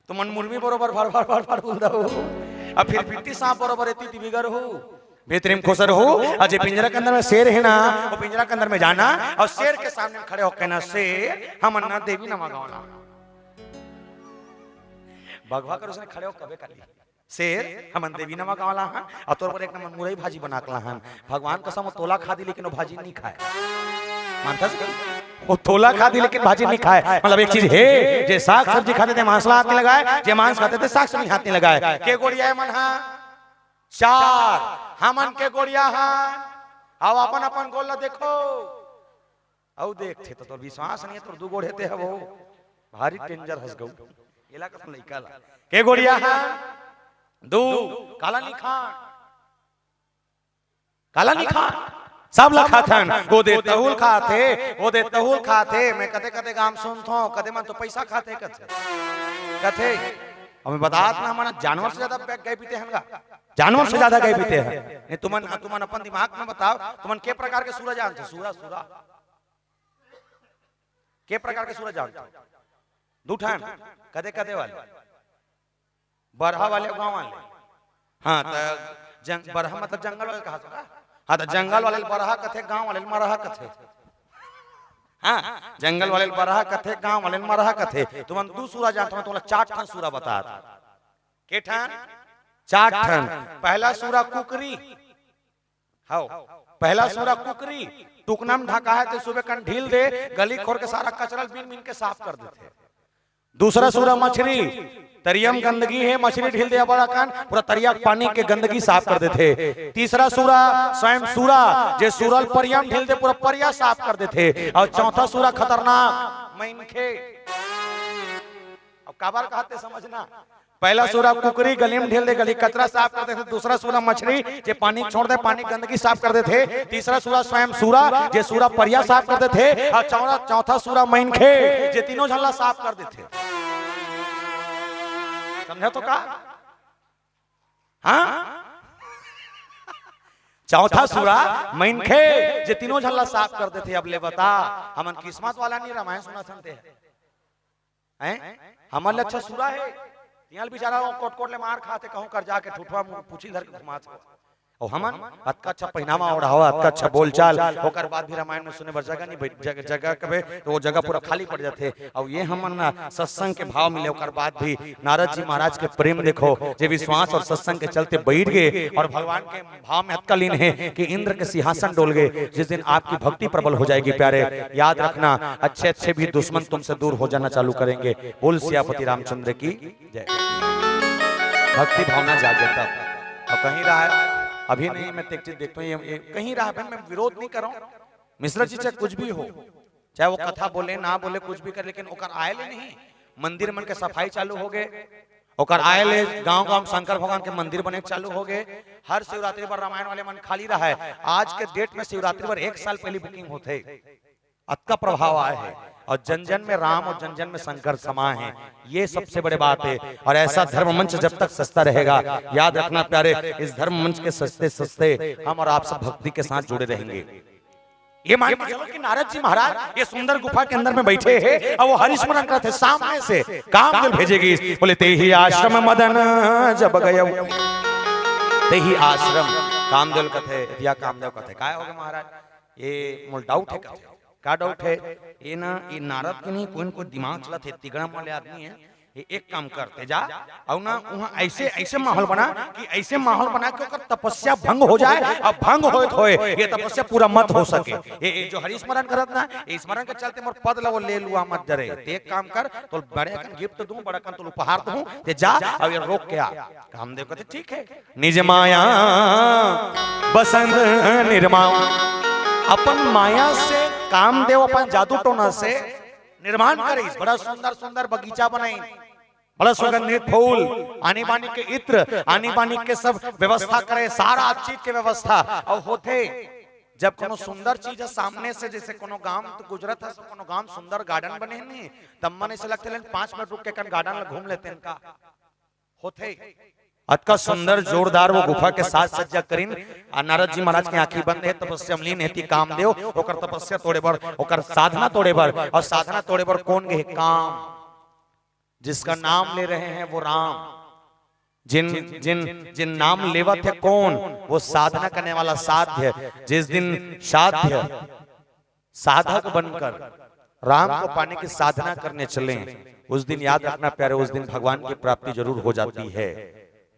तुमन मुर्मी बरोबर भर भर भर भर उलद हो और फिर पिट्टी सांप बरोबर इतनी दिविगर हो बेहतरीन खुसर हो और जो पिंजरा के अंदर में शेर है ना वो पिंजरा के अंदर में जाना और शेर के सामने खड़े होकर ना शेर हम अन्ना देवी नमा गावना भगवा कर उसने खड़े हो कबे कर लिया शेर हम देवी नमा गावला हन और तोर पर एक नंबर मुरई भाजी बनाकला हन भगवान कसम वो तोला खा दी लेकिन वो भाजी नहीं खाए मानता वो तोला खा दी लेकिन भाजी नहीं खाए मतलब एक चीज है जे साग सब्जी खाते थे मांस हाथ नहीं लगाए जे मांस खाते थे साग सब्जी हाथ नहीं लगाए के गोड़िया मन हा चार हमन के गोड़िया हा आओ अपन अपन गोला देखो औ देख थे तो विश्वास नहीं है तो दू गोड़े थे वो भारी डेंजर हंस गऊ एला का लइका ला के गोड़िया हा दू काला निखान सब लखा थन वो दे तहुल खाते वो दे तहुल खाते मैं कते कते गाम सुनथो कते मन तो पैसा खाते कथे हमें बतात ना हमारा जानवर से ज्यादा गए पीते हैं जानवर से ज्यादा गए पीते हैं नहीं तुमन अपन दिमाग में बताओ तुमन के प्रकार के सूरज जानते सूरा के प्रकार के सूरज जानते दूठान कदे कदे वाले बरहा वाले गांव वाले हाँ तो बरहा मतलब जंगल वाले कहा था हाँ तो जंगल वाले बरहा कथे गांव वाले मरहा कथे हाँ जंगल वाले बरहा कथे गांव वाले मरहा कथे तुम दू सूरा जानते हो तुम्हारा 4 ठन सूरा बता के ठन 4 ठन पहला सूरा कुकरी हाँ पहला सूरा कुकरी टुकना में ढका है तो सुबह कन ढील दे गली खोर के सारा कचरा बीन बीन के साफ कर देते दूसरा सूरा मछली तरियम गंदगी है मछली ढील दिया बड़ा कान पूरा तरिया पानी के गंदगी साफ कर देते तीसरा सूरा स्वयं सूरा जे सूरल परियम ढील दे पूरा परिया साफ कर देते और चौथा सूरा खतरनाक मैनखे अब काबार कहते समझना पहला सूरा कुकरी गली में ढील दे गली कचरा साफ कर देते दूसरा सूरा मछली जे पानी छोड़ दे पानी गंदगी साफ कर देते तीसरा सूरा स्वयं सूरा जे सूरा परिया साफ कर देते और चौथा सूरा मैनखे जे तीनों झल्ला साफ कर देते समझा तो का हाँ चौथा सूरा मैनखे जे तीनों झल्ला साफ कर देते अब ले बता हमन किस्मत वाला नहीं रामायण सुना सुनते हैं हमारे अच्छा सूरा है यहाँ बेचारा कोट कोट ले मार खाते कहूं कर जाके ठुठवा पूछी धर के घुमा और हमन अतका अच्छा पहनावा ओढ़ावा अतका अच्छा बोलचाल ओकर बाद भी रामायण में सुने बर जगह नहीं जगह कबे तो वो जगह पूरा खाली पड़ जाते और ये हमन ना सत्संग के भाव मिले ओकर बाद भी नारद जी महाराज के प्रेम देखो जे विश्वास और सत्संग के चलते बैठ गए और भगवान के भाव में अतका लीन है कि इंद्र के सिंहासन डोल गए जिस दिन आपकी भक्ति प्रबल हो जाएगी प्यारे याद रखना अच्छे अच्छे भी दुश्मन तुमसे दूर हो जाना चालू करेंगे बोल सियापति रामचंद्र की जय भक्ति भावना जागे तब और कहीं रहा है अभी नहीं मैं एक चीज देखता हूँ कहीं रहा है मैं विरोध नहीं कर रहा हूँ मिश्रा जी चाहे कुछ भी हो चाहे वो कथा बोले ना बोले कुछ भी कर लेकिन ओकर आयल नहीं मंदिर मन के सफाई चालू हो गए ओकर आयल गांव गांव शंकर भगवान के मंदिर बने चालू हो गए हर शिवरात्रि पर रामायण वाले मन खाली रहा है आज के डेट में शिवरात्रि पर 1 साल पहले बुकिंग होते अतका प्रभाव आया है और जन जन में राम और जन जन में शंकर समा है ये सबसे बड़े बात है और ऐसा धर्म मंच जब तक सस्ता रहेगा याद रखना प्यारे इस धर्म मंच के सस्ते सस्ते हम और आप सब भक्ति के साथ जुड़े रहेंगे ये मान के चलो कि नारद जी महाराज ये सुंदर गुफा के अंदर में बैठे हैं और वो हरिस्मरण करते सामने से कामदेव भेजेगी बोले ते ही आश्रम मदन जब गए ते ही आश्रम कामदेव कथे या कामदेव कथे काय हो गए महाराज ये मोल डाउट है कथे का डाउट है ये ना ये नारद के नहीं कोई दिमाग चला थे तिगड़ा वाले आदमी है ये एक काम करते जा और ना वहाँ ऐसे ऐसे माहौल बना कि ऐसे माहौल बना कि अगर तपस्या भंग हो जाए और भंग होए ये तपस्या पूरा मत हो सके ये जो हरिस्मरण करत ना ये स्मरण के चलते मोर पद लो ले लुआ मत जरे ते एक काम कर तो बड़े कन गिफ्ट दूं बड़ा कन तो उपहार दूं ते जा और ये रोक के आ कामदेव कहते ठीक है निज माया बसंत निर्माण अपन माया से कामदेव अपन जादू टोना से निर्माण करे बड़ा सुंदर सुंदर बगीचा बनाई बड़ा सुगंधित फूल आनी बानी के इत्र आनी बानी के सब व्यवस्था करे सारा चीज के व्यवस्था और होते जब कोनो सुंदर चीज है सामने से जैसे कोनो गांव तो गुजरत है कोनो गांव सुंदर गार्डन बने नहीं तब मन ऐसे लगते 5 मिनट रुक के कन गार्डन में घूम लेते इनका होते अतका सुंदर जोरदार वो गुफा के साथ सज्जा करीन। नारद जी महाराज की आंखें बंद है, तपस्या मलिन है, कामदेव ओकर तपस्या तोड़े बर, ओकर साधना तोड़े बर, और साधना तोड़े बर कौन गए? काम। जिसका नाम ले रहे हैं वो राम, जिन जिन जिन नाम लेवत है कौन? वो साधना करने वाला साध्य। जिस दिन साध्य साधक बनकर राम को पाने की साधना करने चले, उस दिन याद रखना प्यारे, उस दिन भगवान की प्राप्ति जरूर हो जाती है।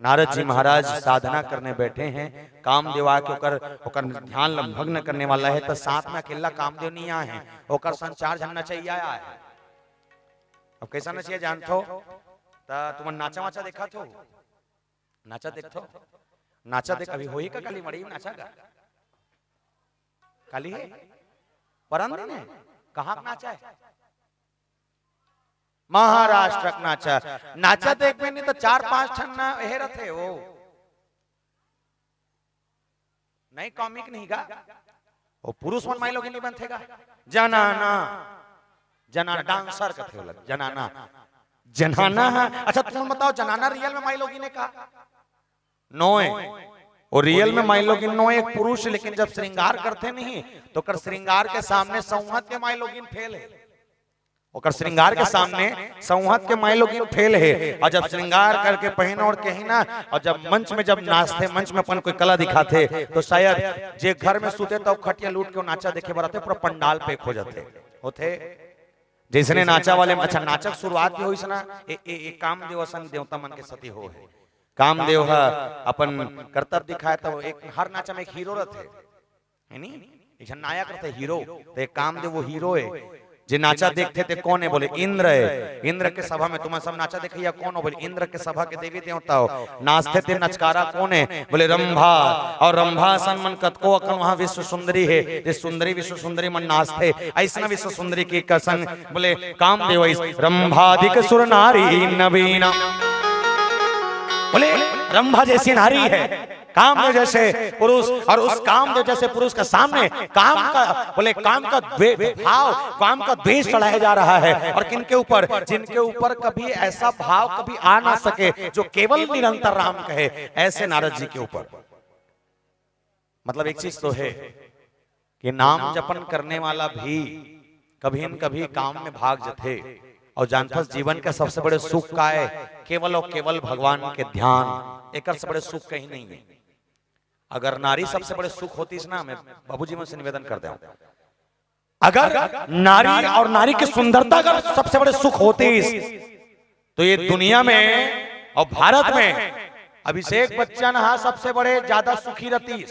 नारद जी महाराज साधना करने बैठे हैं, कामदेव आके ओकर ध्यान भंग करने वाला है, तो साथ में अकेला कामदेव नहीं आए हैं, ओकर संचार झन्ना चाहिए आया है। अब कैसा ना चाहिए जानथो? तुम नाचा वाचा देखा थो? नाचा देखो, नाचा देख अभी होई का काली मड़ी नाचा का काली है परम दिन है। कहाँ नाचा है? महाराष्ट्र का नाचा। नाचा देख में नहीं तो 4-5 ठन ना हेरत है वो नहीं, कॉमिक नहीं गा वो पुरुष मन माई लोग नहीं बनथेगा। जनाना जनाना डांसर का थे जनाना जनाना है। अच्छा तुम बताओ जनाना रियल में माई लोग ने कहा नोए, और रियल में माई लोग नो एक पुरुष, लेकिन जब श्रृंगार करते नहीं तो कर श्रृंगार के सामने संवहत के माई लोग फेल है, और श्रृंगार के सामने संवहत के माई लोग फेल है। और जब श्रृंगार करके पहन और कहीं ना, और जब मंच में जब नाचते, मंच में अपन कोई कला दिखाते, तो शायद जे घर में सूते तो खटिया लूट के नाचा देखे बराते पूरा पंडाल पे खो जाते होते। जिसने नाचा वाले, अच्छा नाचक शुरुआत भी हुई ना, कामदेव संग देवता मन के सती हो है। कामदेव अपन कर्तव्य दिखाए तो एक हर नाचा में एक हीरो रहते है नी, एक नायक रहते हीरो, तो एक कामदेव वो हीरो है। जे नाचा देखते थे कौन है? बोले इंद्र है। इंद्र के सभा में तुम्हें सब नाचा देखिए, कौन हो? बोले इंद्र के सभा के देवी देवता हो। नाचते थे नचकारा कौन है? बोले रंभा, और रंभा सन मन कतको अकन वहां विश्व सुंदरी है, ये सुंदरी विश्व सुंदरी मन नाचते, ऐसा विश्व सुंदरी की कसंग बोले कामदेव रंभाधिक सुर नारी नवीना, बोले रंभा जैसी नारी है, कामदेव जैसे पुरुष, और उस कामदेव जैसे पुरुष के सामने काम का बोले काम का भाव, काम का द्वेष चढ़ाया जा रहा है। और किनके ऊपर? जिनके ऊपर कभी ऐसा भाव कभी आ ना सके, जो केवल निरंतर राम कहे, ऐसे नारद जी के ऊपर। मतलब एक चीज तो है कि नाम जपन करने वाला भी कभी न कभी काम में भाग जाते, और जानता जीवन का सबसे बड़े सुख का है केवल और केवल भगवान के ध्यान, एक से बड़े सुख कहीं नहीं है। अगर नारी सबसे बड़े सुख होती ना, मैं बाबूजी में से निवेदन कर दूं, अगर नारी और नारी की सुंदरता अगर सबसे बड़े सुख होती, तो ये दुनिया में और भारत में अभिषेक बच्चन सबसे बड़े ज्यादा सुखी रहती।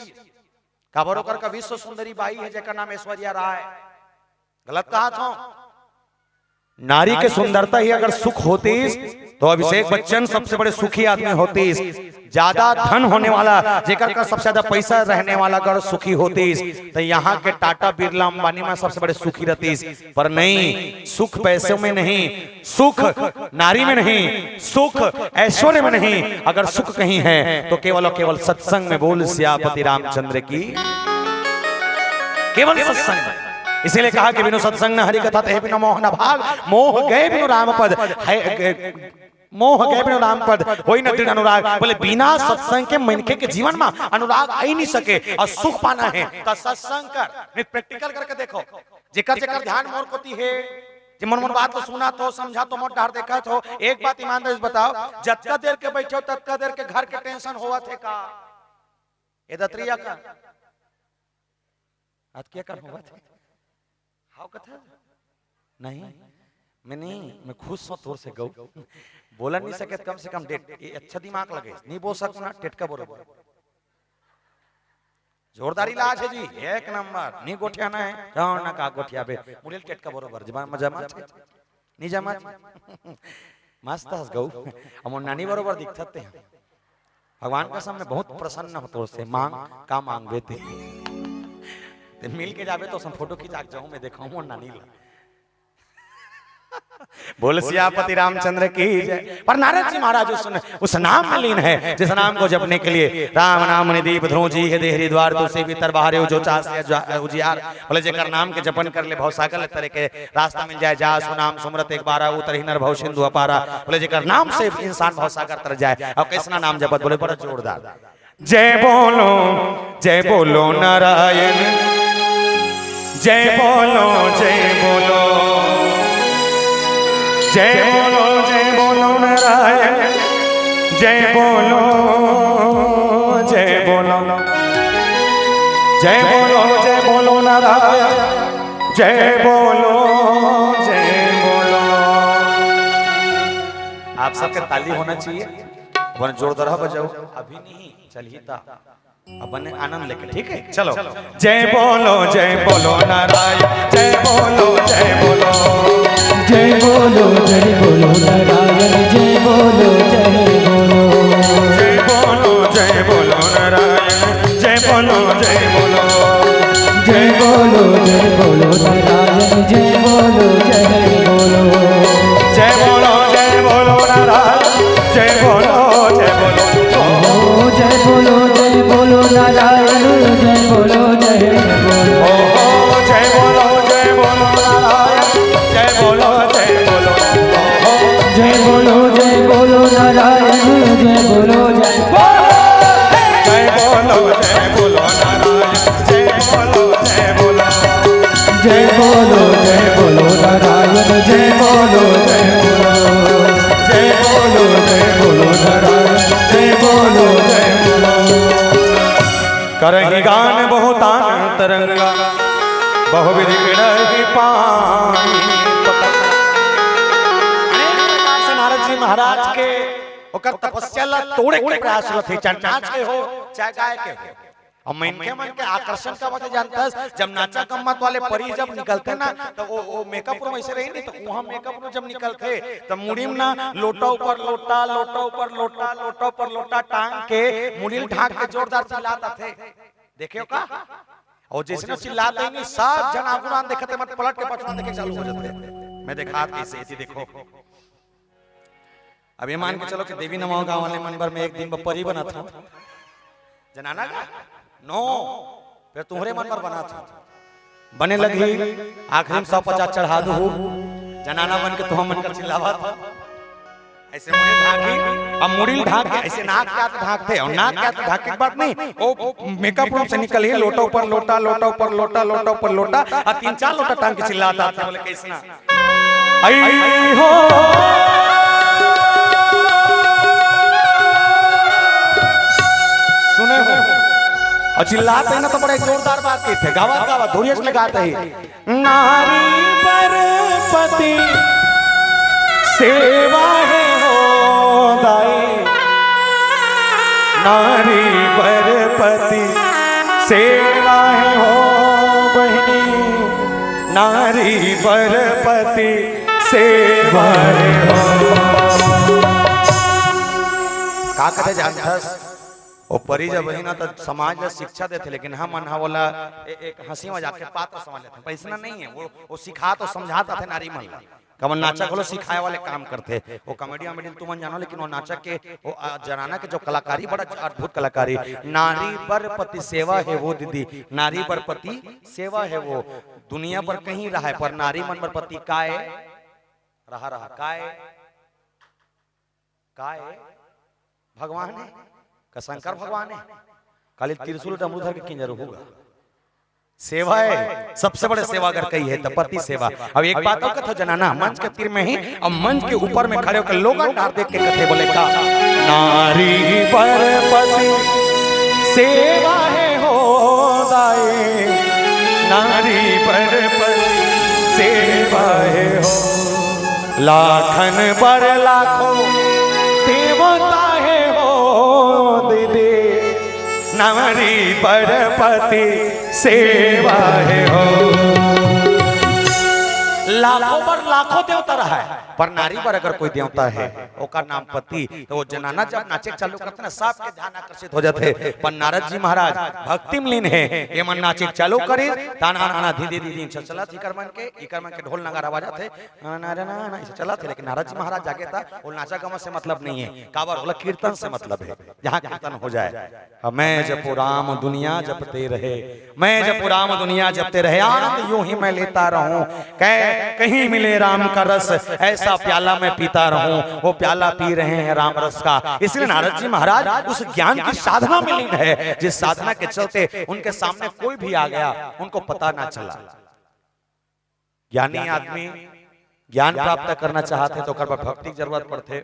काबरोकर का विश्व सुंदरी बाई है जेका नाम ऐश्वर्या राय, गलत कहा था? नारी के सुंदरता ही अगर सुख होती तो अभिषेक बच्चन सबसे बड़े सुखी आदमी होती। ज्यादा धन होने वाला, जेकर का सबसे ज्यादा पैसा रहने वाला अगर सुखी होती, तो यहाँ के टाटा बिरला अंबानी में सबसे बड़े सुखी रहती। पर नहीं, सुख पैसों में नहीं, सुख नारी में नहीं, सुख ऐश्वर्य में नहीं। अगर सुख कहीं है तो केवल और केवल सत्संग में। बोल सियापति रामचंद्र की, केवल सत्संग। इसीलिए कहा कि बिनु सत्संग न हरि कथा ते बिनु मोह न भाग, मोह गए बिनु राम पद, मोह गए बिनु राम पद होई न दृढ़ अनुराग। बोले बिना सत्संग के मनखे के जीवन में अनुराग आ ही नहीं सके। और सुख पाना है तो सत्संग कर, प्रैक्टिकल करके देखो। जेकर जेकर ध्यान मोर कोती है, जे मन मन बात को सुना तो समझा तो मोट डर देखा तो। एक बात ईमानदारी से बताओ, जतका देर के बैठो ततका देर के घर के टेंशन होवा थे का? ये दत्रिया का आज क्या कर होवा थे? हाउ कथा नहीं, मैं खुश हूं तोर से गौ बोला नहीं सके, कम से कम डेट ये अच्छा दिमाग लगे नहीं बोल सकूं ना। टेटका बरोबर जोरदार इलाज है जी, एक नंबर। नहीं गोठिया ना है जाओ ना का गोठिया बे मुड़िल टेटका बरोबर जमा मजा मत नहीं जमा मस्त हस गौ। हम नानी बरोबर दिखते हैं। भगवान का सामने बहुत प्रसन्न हो तोर से। मांग का मांग बेते मिल के जावे तो सब फोटो खिंचा जाऊं मैं, देखा हूं नानी ला बोल सियापति रामचंद्र की जय। पर नारद जी महाराज उस नाम में लीन है जिस नाम को जपने के लिए राम नाम निदीप ध्रुव जी है देहरी द्वार तुलसी भीतर बाहर जो चास उजियार। बोले जेकर नाम के जपन कर ले भवसागर तरह के रास्ता मिल जाए जा सुनाम सुमरत एक बारा उतर ही नर भव सिंधु अपारा। बोले जेकर नाम से इंसान भवसागर तर जाए। और कैसना नाम जपत बोले बड़ा जोरदार जय बोलो नारायण जय बोलो नारायण जय बोलो नारायण जय बोलो। आप सबके ताली होना चाहिए अपन जोरदार बजाओ अभी नहीं चलिए ता अपन आनंद लेके ठीक है चलो जय बोलो नारायण जय बोलो नारायण जय बोलो नारायण जय बोलो नारायण जय बोलो नारायण जय बोलो नारायण जय बोलो नारायण जय बोलो करहि गान बहुतान तरंगा बहुविधि किड़हि पानी। नारद जी महाराज के ओकर तपस्या ला तोड़े के प्रयास होते चाहे नाच के हो चाहे गाय के हो। और मन के आकर्षण का वजह जानता है जब नाचा गम्मत वाले परी जब निकलते ना तो वो मेकअप रूम ऐसे रही नहीं तो वहां मेकअप रूम जब निकलते तो मुड़ी में ना लोटा ऊपर लोटा टांग के मुड़ी ढाक के जोरदार चिल्लाता थे देखे का। और जैसे चिल्लाते ही नहीं सब जन आगुरान देखते मत पलट के पछुआ देखे चालू हो जाते। मैं देखा कैसे देखो अब ये मान के चलो कि देवी नमो गांव वाले मंदिर में एक दिन परी बना था जनाना का नो फिर तुम्हारे मन पर बना था बने लगी आखिरी में 150 चढ़ा दो जनाना बन के तुम मन कर चिल्लावा था ऐसे मुड़ी ढाकी। अब मुड़ी ढाक के ऐसे नाक क्या तो ढाकते और नाक क्या तो ढाक की बात नहीं वो मेकअप रूम से निकल ही लोटा ऊपर लोटा और 3-4 लोटा टांग के चिल्लाता था। बोले कैसना आई हो सुने हो और चिल्लाते हैं ना तो बड़े जोरदार बात की थे गावा धोरिया से लगाते ही नारी परपति सेवा है हो दाई नारी परपति सेवा है हो बहनी नारी परपति सेवा है हो। का कहते जानता वो परी जब वही ना तो समाज में शिक्षा देते लेकिन हम अन्हा बोला एक हंसी मजाक के पात्र समझ लेते पैसा नहीं है वो सिखा तो समझाता थे नारी मन कमन नाचक वालों सिखाए वाले काम करते वो कॉमेडी तुम जानो लेकिन वो नाचक के वो जनाना के जो कलाकारी बड़ा अद्भुत कलाकारी नारी पर पति सेवा है वो दीदी नारी पर पति सेवा है वो दुनिया पर कहीं रहा है पर नारी मन पर पति काय रहा काय भगवान है का शंकर भगवान है खाली त्रिशूल डमरूधर के किंजर होगा सेवा है सबसे बड़े सेवागर कही है पति सेवा। अब एक बात और कथो जनाना मंच के तीर में ही और मंच के ऊपर में खड़े होकर लोग देख के कथे बोले का नारी पर पति सेवा है हो दाए नारी पर पति सेवा है हो लाखन पर लाखों देवता है हो दीदी नारी पर पति सेवा है हो लाखों पर लाखों देवता रहा है, पर नारी पर अगर कोई देवता है ओकर नाम पति, तो वो जनाना जब नाचे चालू करते ना सबके ध्यान आकर्षित हो जाते। पर नारद जी महाराज भक्ति में लीन है, ये मन नाचे चालू करे ताना नाना धीरे धीरे चला थी करमन के ढोल नगारा बजाते ना चला थे। लेकिन नारद जी महाराज जागे था, वो नाचा गमा से मतलब नहीं है, कावर बोला कीर्तन से मतलब है, जहाँ कीर्तन हो जाए। मैं जपो राम दुनिया जपते रहे, मैं जपो राम दुनिया जपते रहे, आनंद यूं ही मैं लेता रहूं, कहीं मिले राम का रस ऐसा प्याला मैं पीता रहूं। वो प्याला पी रहे हैं राम रस का। इसलिए नारद जी महाराज उस ज्ञान की साधना में लीन है, जिस साधना के चलते उनके सामने कोई भी आ गया उनको पता ना चला। ज्ञानी आदमी ज्ञान प्राप्त करना चाहते तो कर भक्ति की जरूरत पड़ते।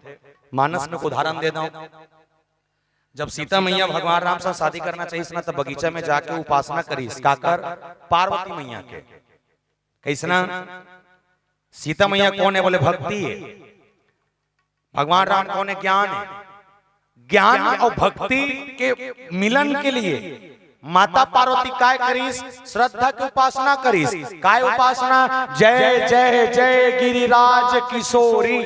मानस में उदाहरण दे दूं, जब सीता मैया भगवान राम से शादी करना चाहिए ना, तब बगीचा में जाके उपासना करी काकर पार्वती मैया के। कैसना सीता मैया कौन है? बोले भक्ति है। भगवान राम कौन है? ज्ञान है। ज्ञान और भक्ति के मिलन के लिए माता पार्वती काय करीस? श्रद्धा की उपासना करीस। काय उपासना? जय जय जय गिरिराज किशोरी।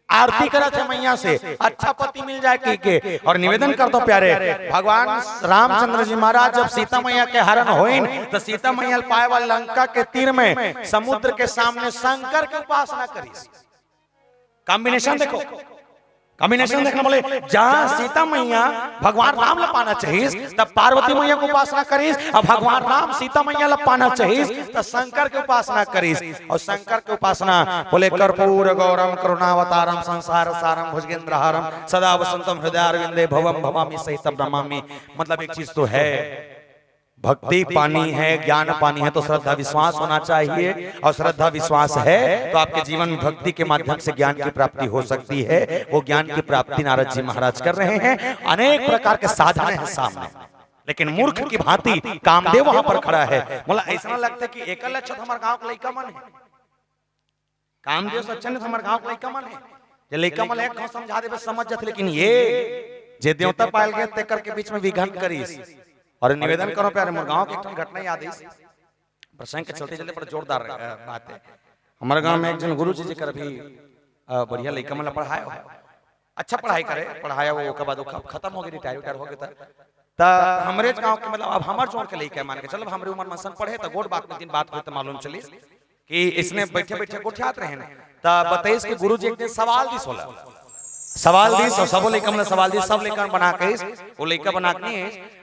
आरती करा थे मैया से, अच्छा पति मिल जाए के। और निवेदन कर दो प्यारे, भगवान रामचंद्र जी महाराज जब सीता मैया के हरण होइन, तो सीता मैया पाए वाले लंका के तीर में समुद्र के सामने शंकर की उपासना करी। कॉम्बिनेशन देखो, कॉम्बिनेशन देखना। बोले जहां सीता मैया भगवान राम ला पाना चाहिए, तब पार्वती मैया को उपासना करीस। और भगवान राम सीता मैया ला पाना चाहिए, तो शंकर की उपासना करीस। और शंकर की उपासना बोले कर्पूर गौरम करुणावतारम संसार सारम भुजगेंद्रहारम सदा वसंतम हृदयारविंदे भवम भवामी सहितम नमामि। मतलब एक चीज तो है, भक्ति पानी है, ज्ञान पानी है, तो श्रद्धा विश्वास होना चाहिए। और श्रद्धा विश्वास है तो आपके जीवन में भक्ति के माध्यम से ज्ञान की प्राप्ति हो सकती है। वो ज्ञान की प्राप्ति नारद जी महाराज कर रहे हैं। अनेक प्रकार के साधन हैं सामने, लेकिन मूर्ख की भांति कामदेव वहां पर खड़ा है। मतलब ऐसा लगता है कि एक लक्षण हमारे गांव का लड़का मन है, कामदेव सच्चन हमारे गांव का लड़का मन है। ये लड़का मन एक समझा दे समझ जाते, लेकिन ये जे देवता पायल गए ते करके बीच में विघन करीस। और निवेदन करो प्यारे, मोर गांव की एक घटना याद है, प्रसंग के चलते चलते बड़ा जोरदार बात है। हमारे गांव में एक जन गुरु जी कर भी बढ़िया लड़का मतलब पढ़ाया, अच्छा पढ़ाई करे, पढ़ाया वो के बाद खत्म हो गई, रिटायर हो गया था। हमारे गांव के मतलब अब हमारे जोड़ के लड़का मान के चलो, हमारे उम्र में सन पढ़े तो गोट बात में दिन बात हुई तो मालूम चली कि इसने बैठे बैठे गोठियात रहे ना, तब बताइए कि गुरु जी एक दिन सवाल दी सोला, सवाल दी सब लेकर मतलब सवाल दी सब लेकर बना के वो लेकर बना के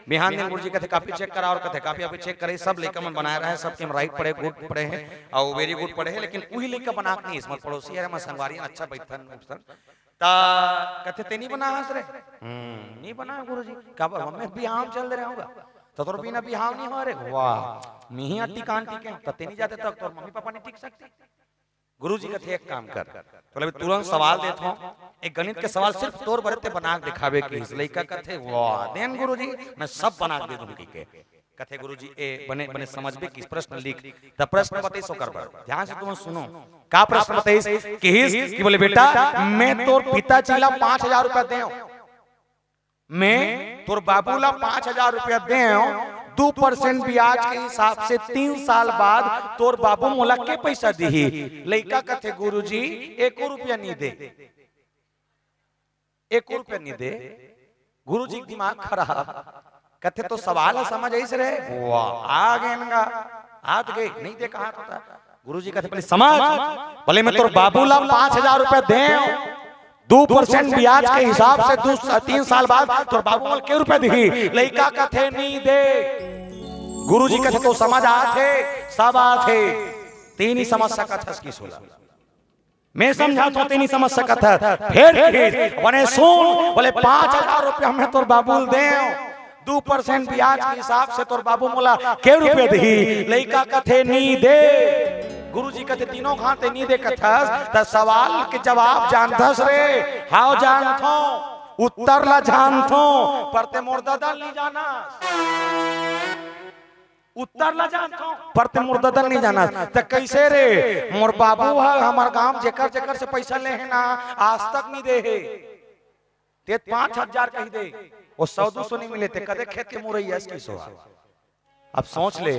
बिहान दिन गुरु जी कहते काफी चेक करा और कहते काफी अभी चेक करे, सब लेकर मन बनाया रहा है, सबके राइट पढ़े गुड पढ़े हैं और वेरी गुड पढ़े हैं, लेकिन वही लेकर बना के इसमें पड़ोसी है संगवारी अच्छा बैठन ता कहते ते नहीं बना हंस रे नहीं बना गुरु जी का हमें बिहाव चल रहे होगा तो तोर बिना बिहाव नहीं हो रे। वाह मिही अट्टी कान टिके तते नहीं जाते तक तोर मम्मी पापा नहीं टिक सकते। गुरु जी कहते एक काम कर, तो तुरंत सवाल देता हूँ, एक गणित के सवाल सिर्फ तोर बरते बना के दिखावे की लड़का कहते वाह देन गुरु जी मैं सब बना के दे दूंगी के कहते गुरु जी ए बने बने समझबे कि प्रश्न लिख, तब प्रश्न बताइए सो करबा ध्यान से तुम सुनो का प्रश्न बताइए कि बोले बेटा मैं तोर पिताजी ला 5000 रुपया दे, मैं तोर बाबू ला 5000 रुपया दे, 2% ब्याज के हिसाब से 3 साल बाद तोर बाबू मोला के पैसा दी। लड़का कहते गुरु जी 1 रुपया नहीं दे, 1 रुपया नहीं दे। गुरु जी दिमाग खराब कहते तो सवाल है समझ ऐसे रहे वाह आ गए हाथ गए नहीं दे कहा होता। गुरु जी कहते पहले समझ, बोले मैं तोर बाबू ला 5000 रुपया दे, 2% ब्याज के हिसाब से 3 साल बाद तो बाबू मोल के रुपए दी। लड़का कहते नहीं दे। गुरु जी कहते तो समझ आते सब आते तीन ही समझ सका था इसकी सोला मैं समझा तो तीन ही समझ सका था। फिर बने सुन बोले 5000 रुपया हमें तोर बाबू दे, 2% ब्याज के हिसाब से तोर बाबू मोला के रुपए दी। लड़का कहते नहीं दे। गुरु जी कहते तीनों घाते नहीं दे कथस त सवाल के जवाब जानथस रे हाउ जानथो उत्तर ला जानथो परते मोर ददल नहीं जाना, उत्तर ला जानथो परते मोर ददल नहीं जाना। त कैसे रे मोर बाबू है हमार गांव जेकर जेकर से पैसा ले है ना आज तक नहीं दे है, ते 5000 कही दे वो 100-200 नहीं मिले थे कदे खेत के मुरैया इसकी सोआ। अब सोच ले